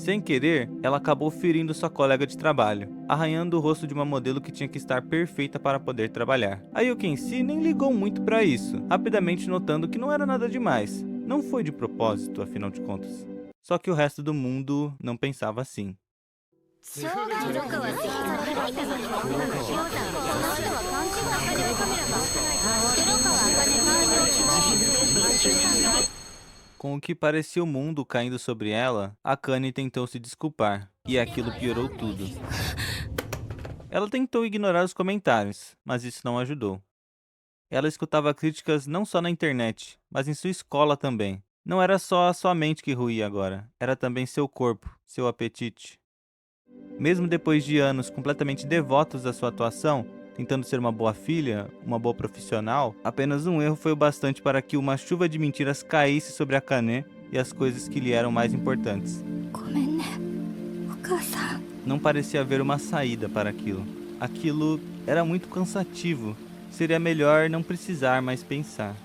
Sem querer, ela acabou ferindo sua colega de trabalho, arranhando o rosto de uma modelo que tinha que estar perfeita para poder trabalhar. A Yuki em si nem ligou muito para isso, rapidamente notando que não era nada demais. Não foi de propósito, afinal de contas. Só que o resto do mundo não pensava assim. Com o que parecia o mundo caindo sobre ela, Akane tentou se desculpar, e aquilo piorou tudo. Ela tentou ignorar os comentários, mas isso não ajudou. Ela escutava críticas não só na internet, mas em sua escola também. Não era só a sua mente que ruía agora, era também seu corpo, seu apetite. Mesmo depois de anos completamente devotos à sua atuação, tentando ser uma boa filha, uma boa profissional, apenas um erro foi o bastante para que uma chuva de mentiras caísse sobre Akane e as coisas que lhe eram mais importantes. Não parecia haver uma saída para aquilo. Aquilo era muito cansativo. Seria melhor não precisar mais pensar.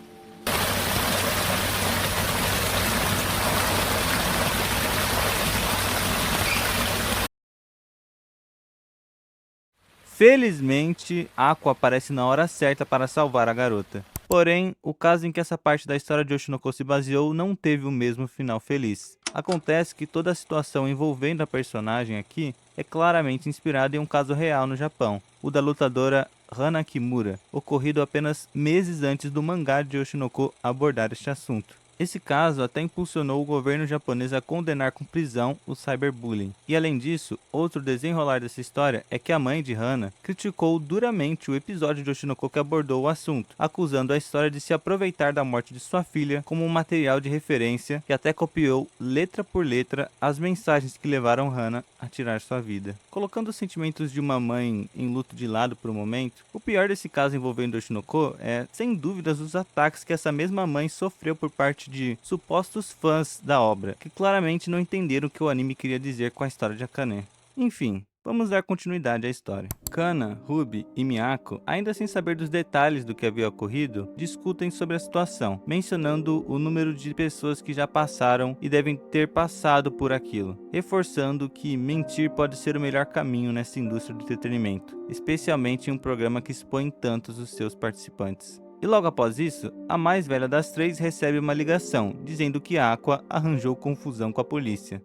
Felizmente, Aqua aparece na hora certa para salvar a garota. Porém, o caso em que essa parte da história de Oshinoko se baseou não teve o mesmo final feliz. Acontece que toda a situação envolvendo a personagem aqui é claramente inspirada em um caso real no Japão, o da lutadora Hana Kimura, ocorrido apenas meses antes do mangá de Oshinoko abordar este assunto. Esse caso até impulsionou o governo japonês a condenar com prisão o cyberbullying. E além disso, outro desenrolar dessa história é que a mãe de Hana criticou duramente o episódio de Oshinoko que abordou o assunto, acusando a história de se aproveitar da morte de sua filha como um material de referência e até copiou letra por letra as mensagens que levaram Hana a tirar sua vida. Colocando os sentimentos de uma mãe em luto de lado por um momento, o pior desse caso envolvendo Oshinoko é, sem dúvidas, os ataques que essa mesma mãe sofreu por parte de supostos fãs da obra, que claramente não entenderam o que o anime queria dizer com a história de Akane. Enfim, vamos dar continuidade à história. Kana, Ruby e Miyako, ainda sem saber dos detalhes do que havia ocorrido, discutem sobre a situação, mencionando o número de pessoas que já passaram e devem ter passado por aquilo, reforçando que mentir pode ser o melhor caminho nessa indústria do entretenimento, especialmente em um programa que expõe tantos os seus participantes. E logo após isso, a mais velha das três recebe uma ligação, dizendo que Aqua arranjou confusão com a polícia.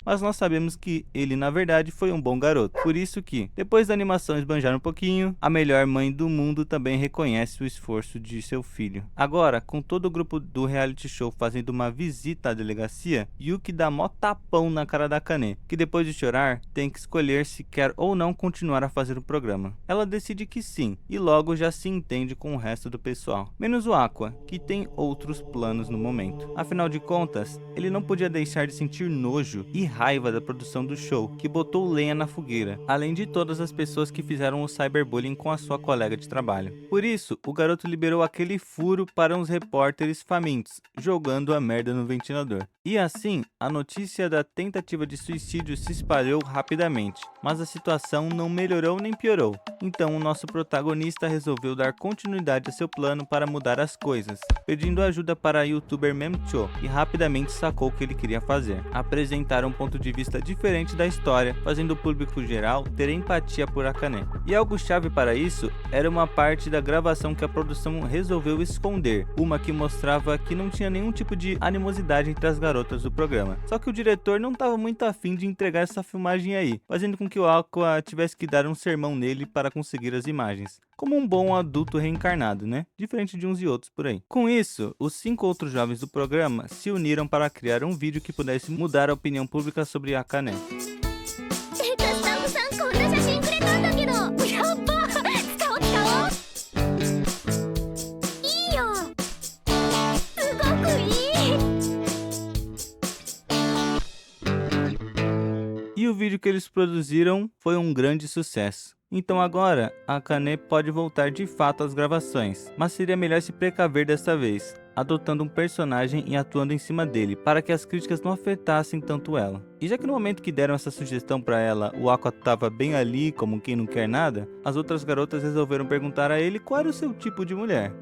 Mas nós sabemos que ele na verdade foi um bom garoto. Por isso que, depois da animação esbanjar um pouquinho, a melhor mãe do mundo também reconhece o esforço de seu filho. Agora, com todo o grupo do reality show fazendo uma visita à delegacia, Yuki dá mó tapão na cara da Akane, que depois de chorar, tem que escolher se quer ou não continuar a fazer o programa. Ela decide que sim, e logo já se entende com o resto do pessoal. Menos o Aqua, que tem outros planos no momento. Afinal de contas, ele não podia deixar de sentir nojo e raiva da produção do show, que botou lenha na fogueira, além de todas as pessoas que fizeram o cyberbullying com a sua colega de trabalho. Por isso, o garoto liberou aquele furo para uns repórteres famintos, jogando a merda no ventilador. E assim, a notícia da tentativa de suicídio se espalhou rapidamente, mas a situação não melhorou nem piorou. Então o nosso protagonista resolveu dar continuidade a seu plano para mudar as coisas, pedindo ajuda para a youtuber Memcho, e rapidamente sacou o que ele queria fazer: apresentar um ponto de vista diferente da história, fazendo o público geral ter empatia por Akane. E algo chave para isso era uma parte da gravação que a produção resolveu esconder, uma que mostrava que não tinha nenhum tipo de animosidade entre as garotas do programa. Só que o diretor não estava muito afim de entregar essa filmagem aí, fazendo com que o Aqua tivesse que dar um sermão nele para conseguir as imagens. Como um bom adulto reencarnado, né? Diferente de uns e outros por aí. Com isso, os 5 outros jovens do programa se uniram para criar um vídeo que pudesse mudar a opinião pública sobre Akane. E o vídeo que eles produziram foi um grande sucesso. Então agora, a Akane pode voltar de fato às gravações, mas seria melhor se precaver desta vez, adotando um personagem e atuando em cima dele, para que as críticas não afetassem tanto ela. E já que no momento que deram essa sugestão para ela, o Aqua estava bem ali, como quem não quer nada, as outras garotas resolveram perguntar a ele qual era o seu tipo de mulher.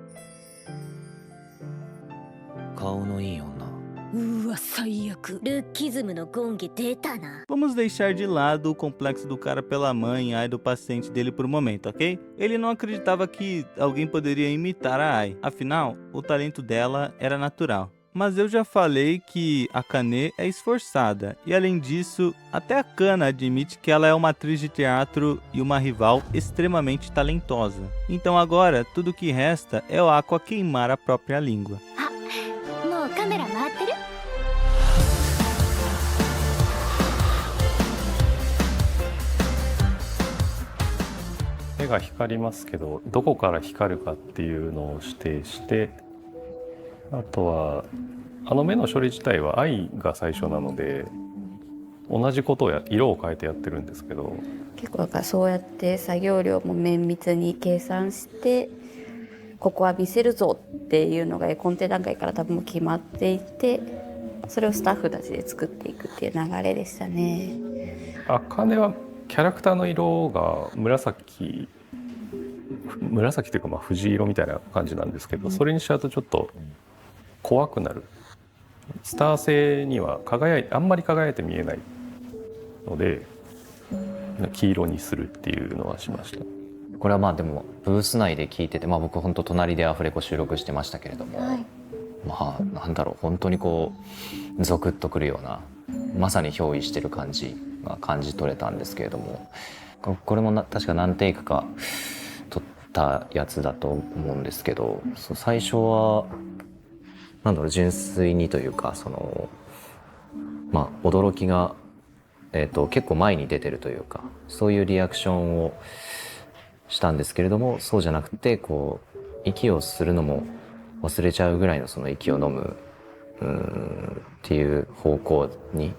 顔のいい女。 うわは最悪。ルッキズムのゴンゲ出たな。 Vamos deixar de lado o complexo do cara pela mãe e Ai do paciente dele por um momento, ok? Ele não acreditava que alguém poderia imitar a Ai, afinal, o talento dela era natural. Mas eu já falei que Akane é esforçada, e além disso, até a Kana admite que ela é uma atriz de teatro e uma rival extremamente talentosa. Então agora, tudo o que resta é o Aqua queimar a própria língua. もうカメラ回ってる？目が光りますけど、どこから光るかっていうのを指定して、あとはあの目の処理自体は愛が最初なので、同じことを色を変えてやってるんですけど、結構だからそうやって作業量も綿密に計算して、ここは見せるぞっていうのが絵コンテ段階から多分決まっていて、それをスタッフたちで作っていくっていう流れでしたね。茜はキャラクターの色が紫というか藤色みたいな感じなんですけど、それにしちゃうとちょっと怖くなる。スター性にはあんまり輝いて見えないので、黄色にするっていうのはしました。これはまあでもブース内で聞いてて、僕本当隣でアフレコ収録してましたけれども、なんだろう、本当にこうゾクッとくるような、まさに憑依してる感じが感じ取れたんですけれども、これも確か何テイクか撮ったやつだと思うんですけど、最初はなんだろう、純粋にというか、驚きが、結構前に出てるというか、そういうリアクションをしたんですけれども、そうじゃなくてこう息をするのも忘れちゃうぐらいのその息を飲むっていう方向に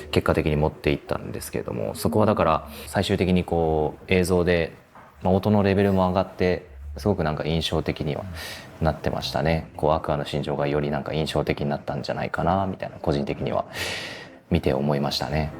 結果的に持っていったんですけれども、そこはだから最終的にこう映像で、音のレベルも上がってすごくなんか印象的にはなってましたね。こうアクアの心情がよりなんか印象的になったんじゃないかなみたいな、個人的には見て思いましたね。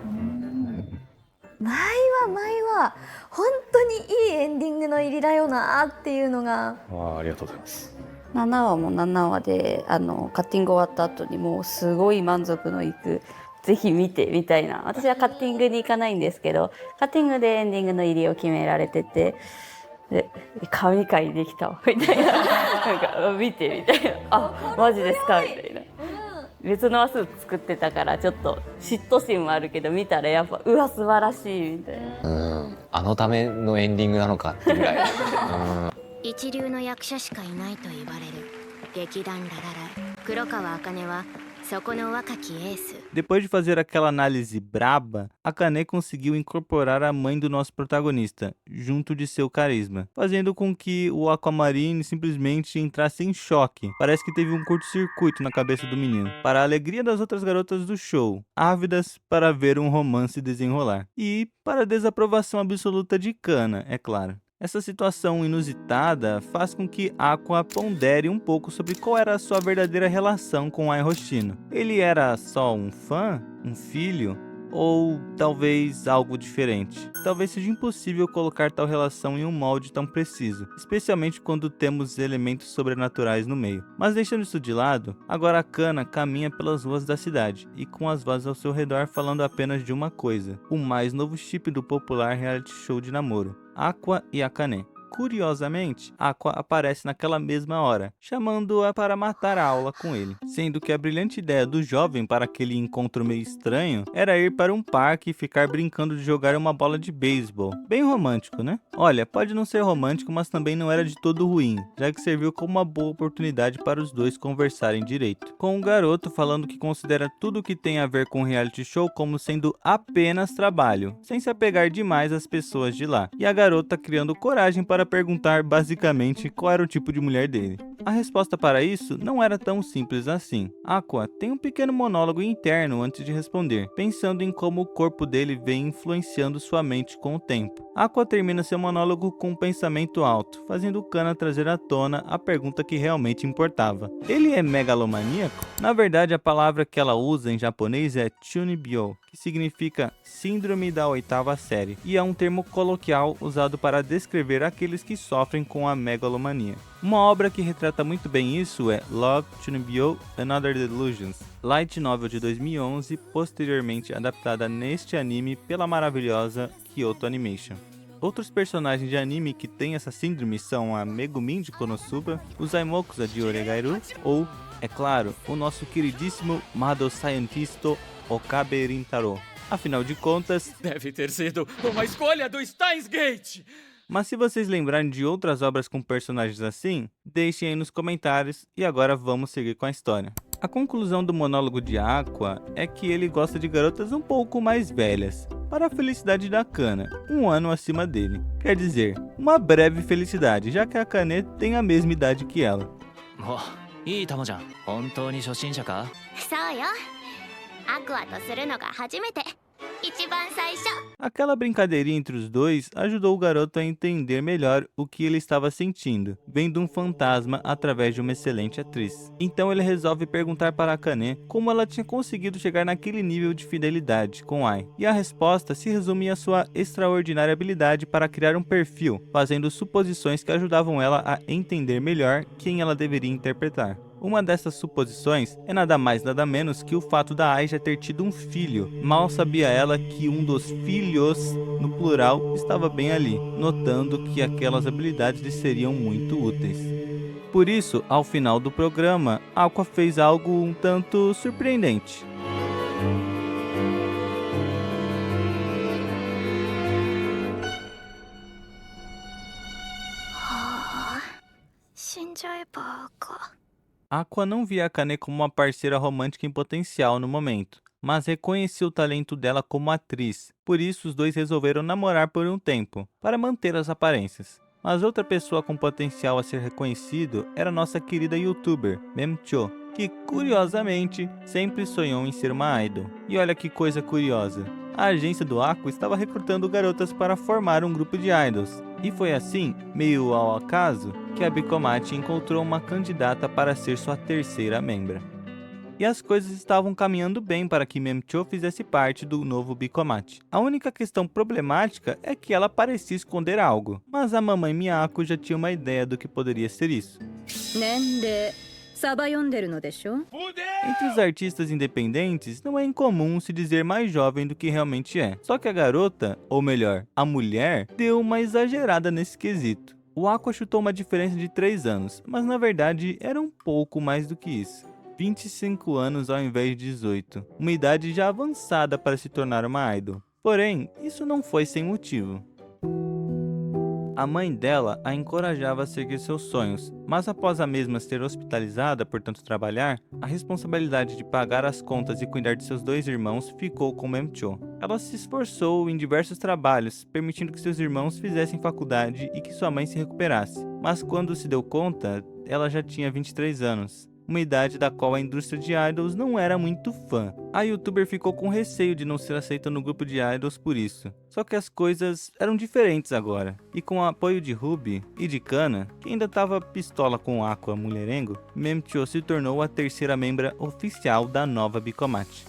前は本当にいいエンディングの入りだよなっていうのが。ありがとうございます。7話も7話でカッティング終わった後にもうすごい満足のいく、ぜひ見てみたいな。私はカッティングに行かないんですけど、カッティングでエンディングの入りを決められてて、で神回できたわみたいな、なんか見てみたいな、あ、マジですかみたいな。別の話数作ってたからちょっと嫉妬心もあるけど、見たらやっぱうわ素晴らしいみたいな。あのためのエンディングなのかってぐらい。一流の役者しかいないと言われる劇団ララライ。黒川茜はそこの若きエース。 Depois de fazer aquela análise braba, Akane conseguiu incorporar a mãe do nosso protagonista, junto de seu carisma, fazendo com que o Aquamarine simplesmente entrasse em choque. Parece que teve um curto-circuito na cabeça do menino, para a alegria das outras garotas do show, ávidas para ver um romance desenrolar, e para a desaprovação absoluta de Kana, é claro. Essa situação inusitada faz com que Aqua pondere um pouco sobre qual era a sua verdadeira relação com Ai Hoshino. Ele era só um fã? Um filho? Ou talvez algo diferente? Talvez seja impossível colocar tal relação em um molde tão preciso, especialmente quando temos elementos sobrenaturais no meio. Mas deixando isso de lado, agora a Kana caminha pelas ruas da cidade, e com as vozes ao seu redor falando apenas de uma coisa: o mais novo chip do popular reality show de namoro, Aqua e Akane. Curiosamente, Aqua aparece naquela mesma hora, chamando-a para matar a aula com ele, sendo que a brilhante ideia do jovem para aquele encontro meio estranho era ir para um parque e ficar brincando de jogar uma bola de beisebol. Bem romântico, né? Olha, pode não ser romântico, mas também não era de todo ruim, já que serviu como uma boa oportunidade para os dois conversarem direito. Com o garoto falando que considera tudo que tem a ver com o reality show como sendo apenas trabalho, sem se apegar demais às pessoas de lá, e a garota criando coragem para perguntar basicamente qual era o tipo de mulher dele. A resposta para isso não era tão simples assim. Aqua tem um pequeno monólogo interno antes de responder, pensando em como o corpo dele vem influenciando sua mente com o tempo. Aqua termina seu monólogo com um pensamento alto, fazendo Kana trazer à tona a pergunta que realmente importava. Ele é megalomaníaco? Na verdade, a palavra que ela usa em japonês é chunibyo, que significa síndrome da oitava série, e é um termo coloquial usado para descrever aqueles que sofrem com a megalomania. Uma obra que retrata muito bem isso é Love, Chunibyo and Other Delusions, light novel de 2011, posteriormente adaptada neste anime pela maravilhosa Kyoto Animation. Outros personagens de anime que têm essa síndrome são a Megumin de Konosuba, os Aimokusa de Oregairu ou, é claro, o nosso queridíssimo Mado Scientisto Okabe Rintaro. Afinal de contas, deve ter sido uma escolha do Steins Gate! Mas se vocês lembrarem de outras obras com personagens assim, deixem aí nos comentários e agora vamos seguir com a história. A conclusão do monólogo de Aqua é que ele gosta de garotas um pouco mais velhas, para a felicidade da Kana, um ano acima dele. Quer dizer, uma breve felicidade, já que a Akane tem a mesma idade que ela. いい玉じゃん。本当に初心者か？そうよ。アクアとするのが初めて。一番最初。 Aquela brincadeirinha entre os dois ajudou o garoto a entender melhor o que ele estava sentindo, vendo um fantasma através de uma excelente atriz. Então ele resolve perguntar para Akane como ela tinha conseguido chegar naquele nível de fidelidade com Ai. E a resposta se resume à sua extraordinária habilidade para criar um perfil, fazendo suposições que ajudavam ela a entender melhor quem ela deveria interpretar. Uma dessas suposições é nada mais nada menos que o fato da Ai já ter tido um filho. Mal sabia ela que um dos filhos, no plural, estava bem ali, notando que aquelas habilidades lhe seriam muito úteis. Por isso, ao final do programa, Aqua fez algo um tanto surpreendente. Aqua não via Akane como uma parceira romântica em potencial no momento, mas reconhecia o talento dela como atriz. Por isso, os dois resolveram namorar por um tempo, para manter as aparências. Mas outra pessoa com potencial a ser reconhecido era nossa querida youtuber, Memcho, que, curiosamente, sempre sonhou em ser uma idol. E olha que coisa curiosa, a agência do Aqua estava recrutando garotas para formar um grupo de idols. E foi assim, meio ao acaso, que a Bicomate encontrou uma candidata para ser sua terceira membra. E as coisas estavam caminhando bem para que Memcho fizesse parte do novo Bicomate. A única questão problemática é que ela parecia esconder algo, mas a mamãe Miyako já tinha uma ideia do que poderia ser isso. Entre os artistas independentes, não é incomum se dizer mais jovem do que realmente é. Só que a garota, ou melhor, a mulher, deu uma exagerada nesse quesito. O Aqua chutou uma diferença de 3 anos, mas na verdade era um pouco mais do que isso. 25 anos ao invés de 18, uma idade já avançada para se tornar uma idol. Porém, isso não foi sem motivo. A mãe dela a encorajava a seguir seus sonhos, mas após a mesma ser hospitalizada por tanto trabalhar, a responsabilidade de pagar as contas e cuidar de seus 2 irmãos ficou com Memcho. Ela se esforçou em diversos trabalhos, permitindo que seus irmãos fizessem faculdade e que sua mãe se recuperasse. Mas quando se deu conta, ela já tinha 23 anos. Uma idade da qual a indústria de idols não era muito fã. A youtuber ficou com receio de não ser aceita no grupo de idols por isso. Só que as coisas eram diferentes agora. E com o apoio de Ruby e de Kana, que ainda estava pistola com Aqua mulherengo, Memcho se tornou a terceira membra oficial da nova Bicomate.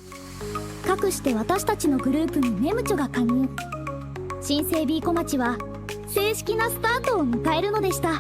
かくして私たちのグループにメムチョが加入。新生ビーコマチは正式なスタートを迎えるのでした。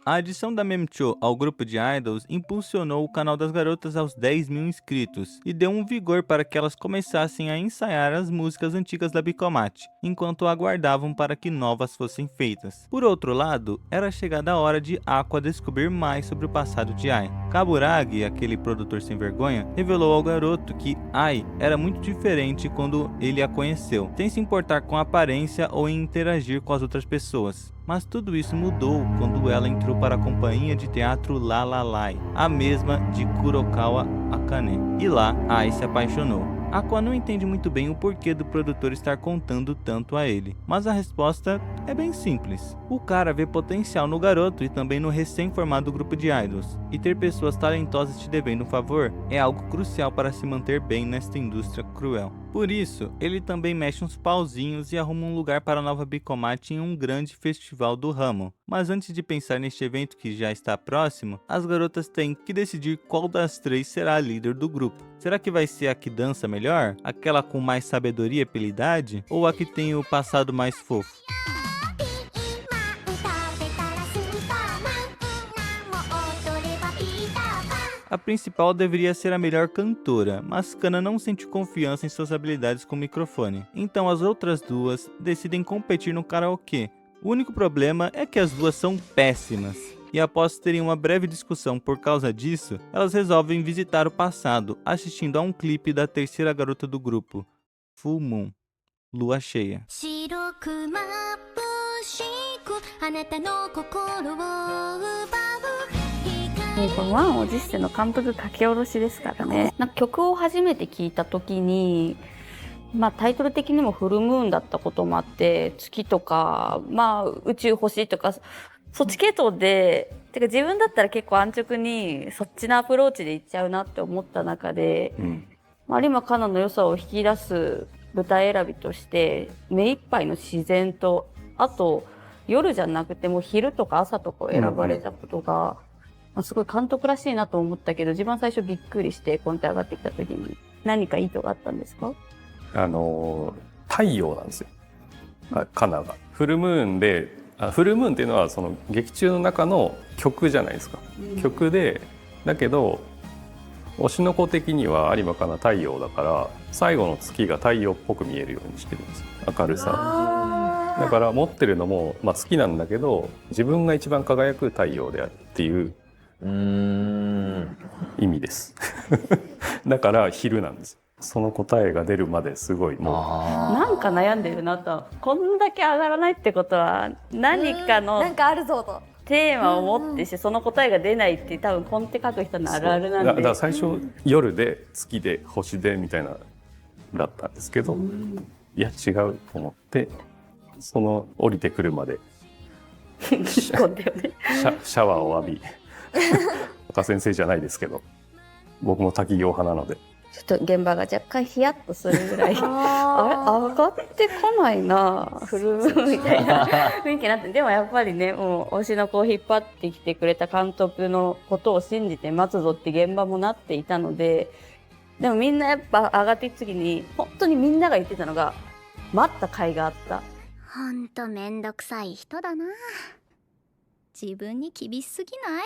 A adição da Memcho ao grupo de idols impulsionou o canal das garotas aos 10 mil inscritos e deu um vigor para que elas começassem a ensaiar as músicas antigas da Bicomate, enquanto aguardavam para que novas fossem feitas. Por outro lado, era chegada a hora de Aqua descobrir mais sobre o passado de Ai. Kaburagi, aquele produtor sem vergonha, revelou ao garoto que Ai era muito diferente quando ele a conheceu, sem se importar com a aparência ou em interagir com as outras pessoas. Mas tudo isso mudou quando ela entrou para a companhia de teatro La La Lai, a mesma de Kurokawa Akane. E lá, Ai se apaixonou. Aqua não entende muito bem o porquê do produtor estar contando tanto a ele, mas a resposta é bem simples. O cara vê potencial no garoto e também no recém-formado grupo de idols, e ter pessoas talentosas te devendo um favor é algo crucial para se manter bem nesta indústria cruel. Por isso, ele também mexe uns pauzinhos e arruma um lugar para a nova Bicomate em um grande festival do ramo. Mas antes de pensar neste evento que já está próximo, as garotas têm que decidir qual das 3 será a líder do grupo. Será que vai ser a que dança melhor? Aquela com mais sabedoria e habilidade? Ou a que tem o passado mais fofo? A principal deveria ser a melhor cantora, mas Kana não sente confiança em suas habilidades com o microfone. Então as outras duas decidem competir no karaokê. O único problema é que as duas são péssimas. E após terem uma breve discussão por causa disso, elas resolvem visitar o passado, assistindo a um clipe da terceira garota do grupo, Full Moon, Lua Cheia. もうこの満を持しての監督書き下ろしですからね。なんか曲を初めて聴いた時に、タイトル的にもフルムーンだったこともあって、月とか、宇宙星とか、そっち系統で、てか自分だったら結構安直にそっちのアプローチでいっちゃうなって思った中で、有馬香奈の良さを引き出す舞台選びとして、目いっぱいの自然と、あと夜じゃなくても昼とか朝とかを選ばれたことが、すごい監督らしいなと思ったけど、自分最初びっくりしてコンテ上がってきた時に何か意図があったんですか？太陽なんですよ、カナが。フルムーンで、フルムーンっていうのはその劇中の中の曲じゃないですか、曲で、だけど推しの子的には有馬香奈太陽だから、最後の月が太陽っぽく見えるようにしてるんですよ、明るさ。だから持ってるのも、月なんだけど、自分が一番輝く太陽であるっていう意味ですだから昼なんです。その答えが出るまですごいもうなんか悩んでるなと。こんだけ上がらないってことは何かのなんかあるぞとテーマを持ってして、その答えが出ないって多分コンテ書く人のあるあるなんで。だから最初夜で月で星でみたいなだったんですけど、いや違うと思って、その降りてくるまでシャワーを浴び岡先生じゃないですけど、僕も滝行派なのでちょっと現場が若干ヒヤッとするぐらいあれ上がってこないなフルムーンみたいな雰囲気になって。でもやっぱりね、もう推しの子を引っ張ってきてくれた監督のことを信じて待つぞって現場もなっていたので、でもみんなやっぱ上がっていく次に本当にみんなが言ってたのが、待った甲斐があった。ほんとめんどくさい人だな。自分に厳しすぎない？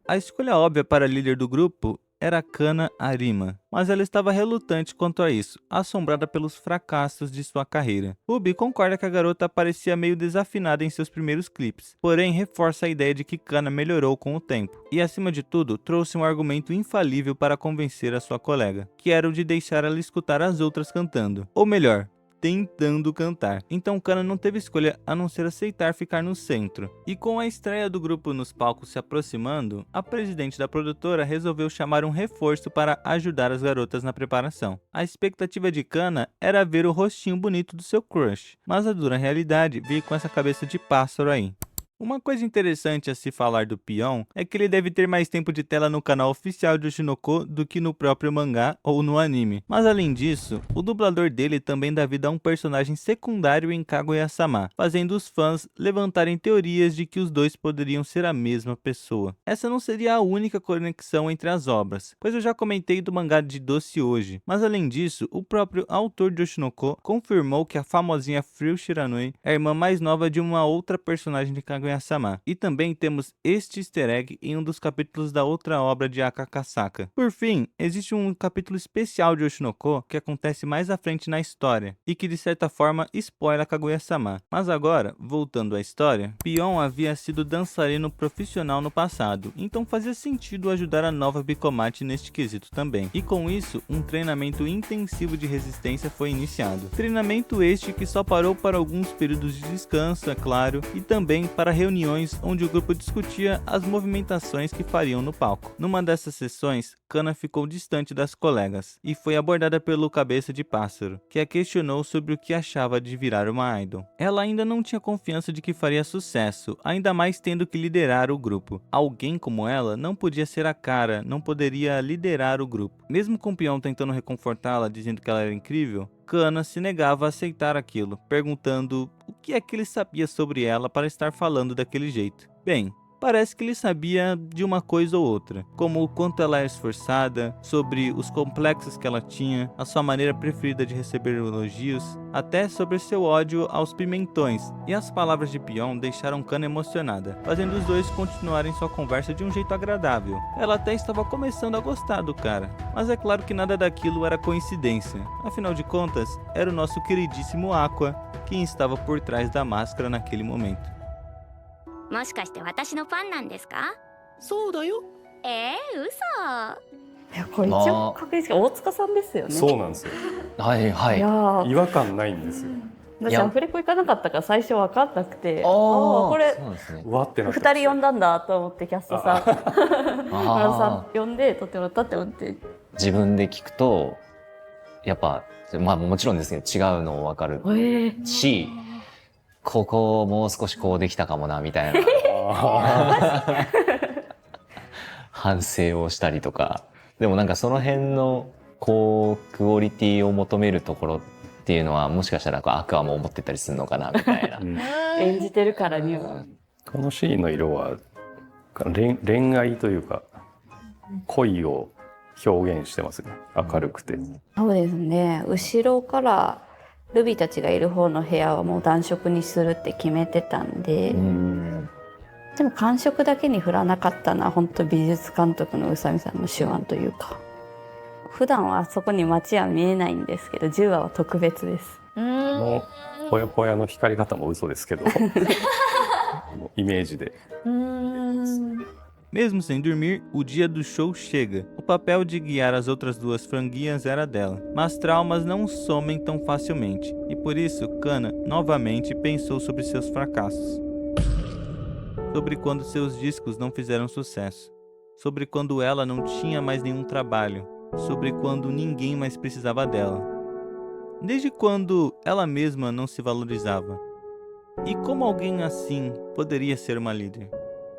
A escolha óbvia para a líder do grupo era Kana Arima, mas ela estava relutante quanto a isso, assombrada pelos fracassos de sua carreira. Ruby concorda que a garota parecia meio desafinada em seus primeiros clipes, porém reforça a ideia de que Kana melhorou com o tempo, e acima de tudo trouxe um argumento infalível para convencer a sua colega, que era o de deixar ela escutar as outras cantando, ou melhor, tentando cantar. Então Kana não teve escolha a não ser aceitar ficar no centro. E com a estreia do grupo nos palcos se aproximando, a presidente da produtora resolveu chamar um reforço para ajudar as garotas na preparação. A expectativa de Kana era ver o rostinho bonito do seu crush, mas a dura realidade veio com essa cabeça de pássaro aí. Uma coisa interessante a se falar do Pion é que ele deve ter mais tempo de tela no canal oficial de Oshinoko do que no próprio mangá ou no anime. Mas além disso, o dublador dele também dá vida a um personagem secundário em Kaguya-sama, fazendo os fãs levantarem teorias de que os dois poderiam ser a mesma pessoa. Essa não seria a única conexão entre as obras, pois eu já comentei do mangá de Doce hoje, mas além disso, o próprio autor de Oshinoko confirmou que a famosinha Frill Shiranui é a irmã mais nova de uma outra personagem de Kaguya-sama. E também temos este easter egg em um dos capítulos da outra obra de Akakasaka. Por fim, existe um capítulo especial de Oshinoko que acontece mais à frente na história e que de certa forma spoila Kaguya-sama. Mas agora, voltando à história, Pion havia sido dançarino profissional no passado, então fazia sentido ajudar a nova Bicomate neste quesito também. E com isso, um treinamento intensivo de resistência foi iniciado. Treinamento este que só parou para alguns períodos de descanso, é claro, e também para reuniões onde o grupo discutia as movimentações que fariam no palco. Numa dessas sessões, Kana ficou distante das colegas e foi abordada pelo Cabeça de Pássaro, que a questionou sobre o que achava de virar uma idol. Ela ainda não tinha confiança de que faria sucesso, ainda mais tendo que liderar o grupo. Alguém como ela não podia ser a cara, não poderia liderar o grupo. Mesmo com o peão tentando reconfortá-la, dizendo que ela era incrível, Kana se negava a aceitar aquilo, perguntando o que é que ele sabia sobre ela para estar falando daquele jeito. Bem, parece que ele sabia de uma coisa ou outra, como o quanto ela era esforçada, sobre os complexos que ela tinha, a sua maneira preferida de receber elogios, até sobre seu ódio aos pimentões, e as palavras de Pion deixaram Kana emocionada, fazendo os dois continuarem sua conversa de um jeito agradável. Ela até estava começando a gostar do cara, mas é claro que nada daquilo era coincidência, afinal de contas, era o nosso queridíssimo Aqua quem estava por trás da máscara naquele momento. もしかして私のファンなんですか？そうだよ。嘘。いやこれ一応確認ですけど大塚さんですよね。そうなんですよ。はいはい。いやー違和感ないんですよ。私アフレコ行かなかったから最初分かんなくて、ああこれわってなって2人呼んだんだと思ってキャストさん村田さん呼んで撮ってもらったって思って。自分で聞くとやっぱまあもちろんですけど違うの分かるし、ここもう少しこうできたかもなみたいな反省をしたりとか。でもなんかその辺のこうクオリティを求めるところっていうのはもしかしたらアクアも思ってたりするのかなみたいな演じてるからには。このシーンの色は恋愛というか恋を表現してますね。明るくて。そうですね。後ろからルビーたちがいる方の部屋はもう暖色にするって決めてたんで、でも寒色だけに振らなかったのは本当美術監督の宇佐美さんの手腕というか。普段はあそこに街は見えないんですけど、10話は特別です。もうぽやぽやの光り方も嘘ですけどイメージで。Mesmo sem dormir, o dia do show chega. O papel de guiar as outras duas franguinhas era dela, mas traumas não somem tão facilmente, e por isso Kana novamente pensou sobre seus fracassos. Sobre quando seus discos não fizeram sucesso, sobre quando ela não tinha mais nenhum trabalho, sobre quando ninguém mais precisava dela. Desde quando ela mesma não se valorizava. E como alguém assim poderia ser uma líder?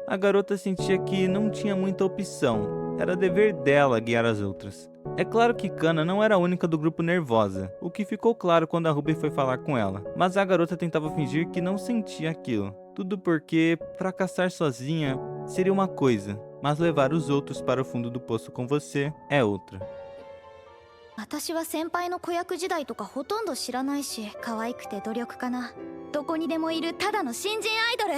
A garota sentia que não tinha muita opção, era dever dela guiar as outras. É claro que Kana não era a única do grupo nervosa, o que ficou claro quando a Ruby foi falar com ela, mas a garota tentava fingir que não sentia aquilo. Tudo porque fracassar sozinha seria uma coisa, mas levar os outros para o fundo do poço com você é outra. 私は先輩の子役時代とかほとんど知らないし、可愛くて努力家などこにでもいるただの新人アイドル。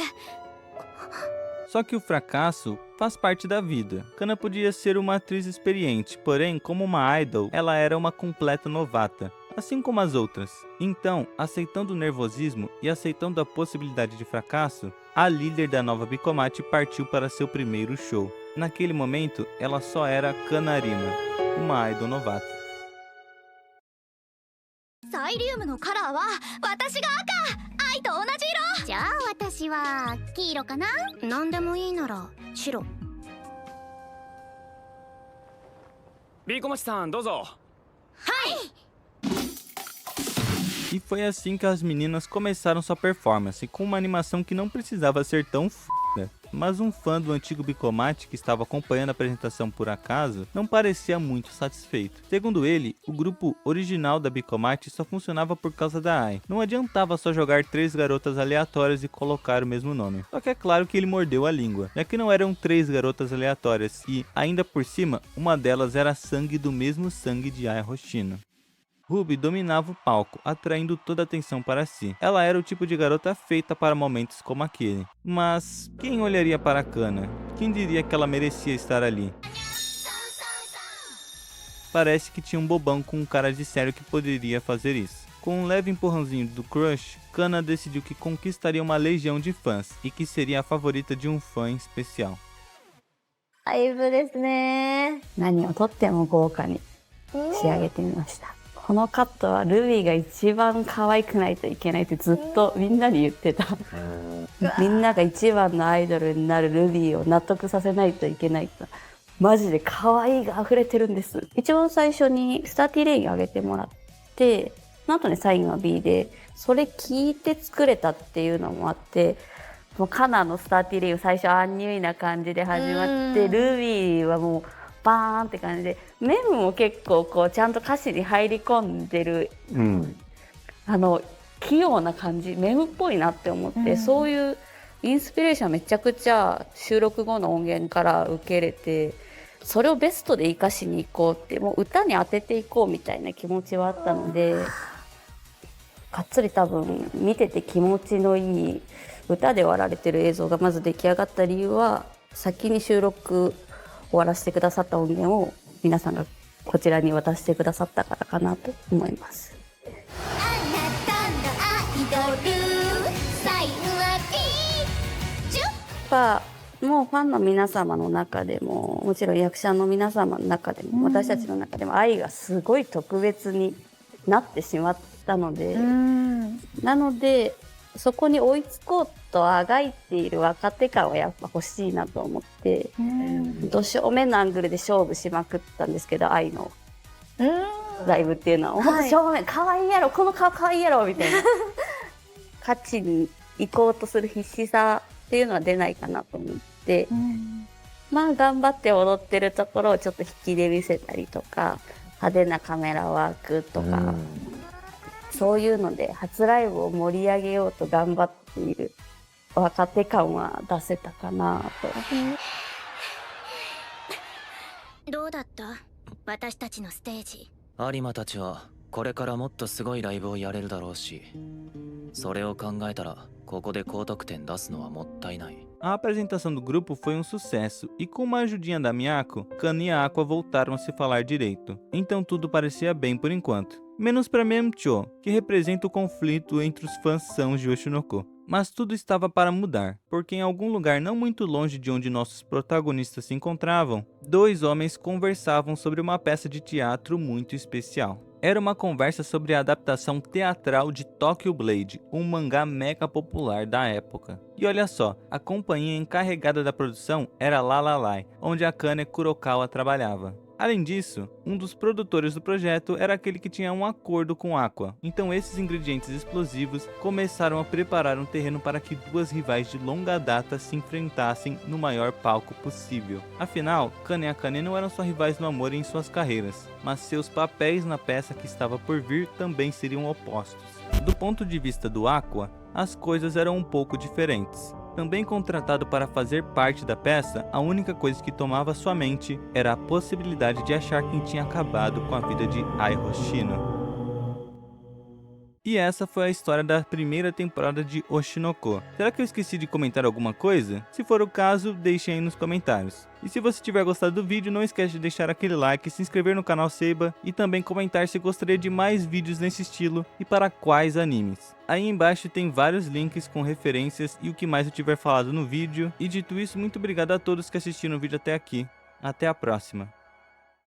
Só que o fracasso faz parte da vida. Kana podia ser uma atriz experiente, porém, como uma idol, ela era uma completa novata, assim como as outras. Então, aceitando o nervosismo e aceitando a possibilidade de fracasso, a líder da nova Bicomate partiu para seu primeiro show. Naquele momento, ela só era Kanarima, uma idol novata. サイリウムのカラーは私が赤、愛と同じ色。じゃあ私は黄色かな。何でもいいなら白。ビーコマチさんどうぞ。はい。 E foi assim que as meninas começaram sua performance, com uma animação que não precisava ser tão f***, mas um fã do antigo Bicomate que estava acompanhando a apresentação por acaso não parecia muito satisfeito. Segundo ele, o grupo original da Bicomate só funcionava por causa da Ai. Não adiantava só jogar 3 garotas aleatórias e colocar o mesmo nome. Só que é claro que ele mordeu a língua, já que não eram 3 garotas aleatórias e, ainda por cima, uma delas era sangue do mesmo sangue de Ai Hoshino. Ruby dominava o palco, atraindo toda a atenção para si. Ela era o tipo de garota feita para momentos como aquele. Mas quem olharia para Kana? Quem diria que ela merecia estar ali? Parece que tinha um bobão com um cara de sério que poderia fazer isso. Com um leve empurrãozinho do crush, Kana decidiu que conquistaria uma legião de fãs e que seria a favorita de um fã especial. ライブですね。何をとっても豪華に仕上げてみました。このカットはルビーが一番可愛くないといけないってずっとみんなに言ってた。みんなが一番のアイドルになるルビーを納得させないといけないと。マジで可愛いが溢れてるんです。一番最初にスターティレインあげてもらって、その後にサインは B で、それ聞いて作れたっていうのもあって、もうカナのスターティレイン最初アンニュイな感じで始まって、ルビーはもうバーンって感じで、メムも結構こうちゃんと歌詞に入り込んでる、器用な感じ、メムっぽいなって思って、そういうインスピレーションめちゃくちゃ収録後の音源から受け入れて、それをベストで生かしに行こうって、もう歌に当てていこうみたいな気持ちはあったので、がっつり多分見てて気持ちのいい歌で割られてる映像がまず出来上がった理由は、先に収録終わらせてくださった音源を皆さんがこちらに渡してくださったからかなと思います。もうファンの皆様の中でも、もちろん役者の皆様の中でも、私たちの中でも愛がすごい特別になってしまったので、なのでそこに追いつこうとあがいている若手感はやっぱ欲しいなと思って、ど正面のアングルで勝負しまくったんですけど、愛のライブっていうのは、ほんと正面可愛いやろ、この顔可愛いやろみたいな勝ちに行こうとする必死さっていうのは出ないかなと思って、まあ頑張って踊ってるところをちょっと引きで見せたりとか、派手なカメラワークとか、そういうので初ライブを盛り上げようと頑張っている若手感は出せたかなと。どうだった？私たちのステージ。有馬たちはこれからもっとすごいライブをやれるだろうし、それを考えたらここで高得点出すのはもったいない。A apresentação do grupo foi um sucesso e com uma ajudinha da Miyako, Kana e a Aqua voltaram a se falar direito. Então tudo parecia bem por enquanto. Menos para Memcho, que representa o conflito entre os fãs sãos de Oshinoko. Mas tudo estava para mudar, porque em algum lugar não muito longe de onde nossos protagonistas se encontravam, dois homens conversavam sobre uma peça de teatro muito especial. Era uma conversa sobre a adaptação teatral de Tokyo Blade, um mangá mega popular da época. E olha só, a companhia encarregada da produção era Lalai, onde a Kane Kurokawa trabalhava. Além disso, um dos produtores do projeto era aquele que tinha um acordo com Aqua. Então esses ingredientes explosivos começaram a preparar um terreno para que duas rivais de longa data se enfrentassem no maior palco possível. Afinal, Kana e Akane não eram só rivais no amor e em suas carreiras, mas seus papéis na peça que estava por vir também seriam opostos. Do ponto de vista do Aqua, as coisas eram um pouco diferentes. Também contratado para fazer parte da peça, a única coisa que tomava sua mente era a possibilidade de achar quem tinha acabado com a vida de Ai Hoshino. E essa foi a história da primeira temporada de Oshinoko. Será que eu esqueci de comentar alguma coisa? Se for o caso, deixem aí nos comentários. E se você tiver gostado do vídeo, não esquece de deixar aquele like, se inscrever no canal Seiba e também comentar se gostaria de mais vídeos nesse estilo e para quais animes. Aí embaixo tem vários links com referências e o que mais eu tiver falado no vídeo. E dito isso, muito obrigado a todos que assistiram o vídeo até aqui. Até a próxima.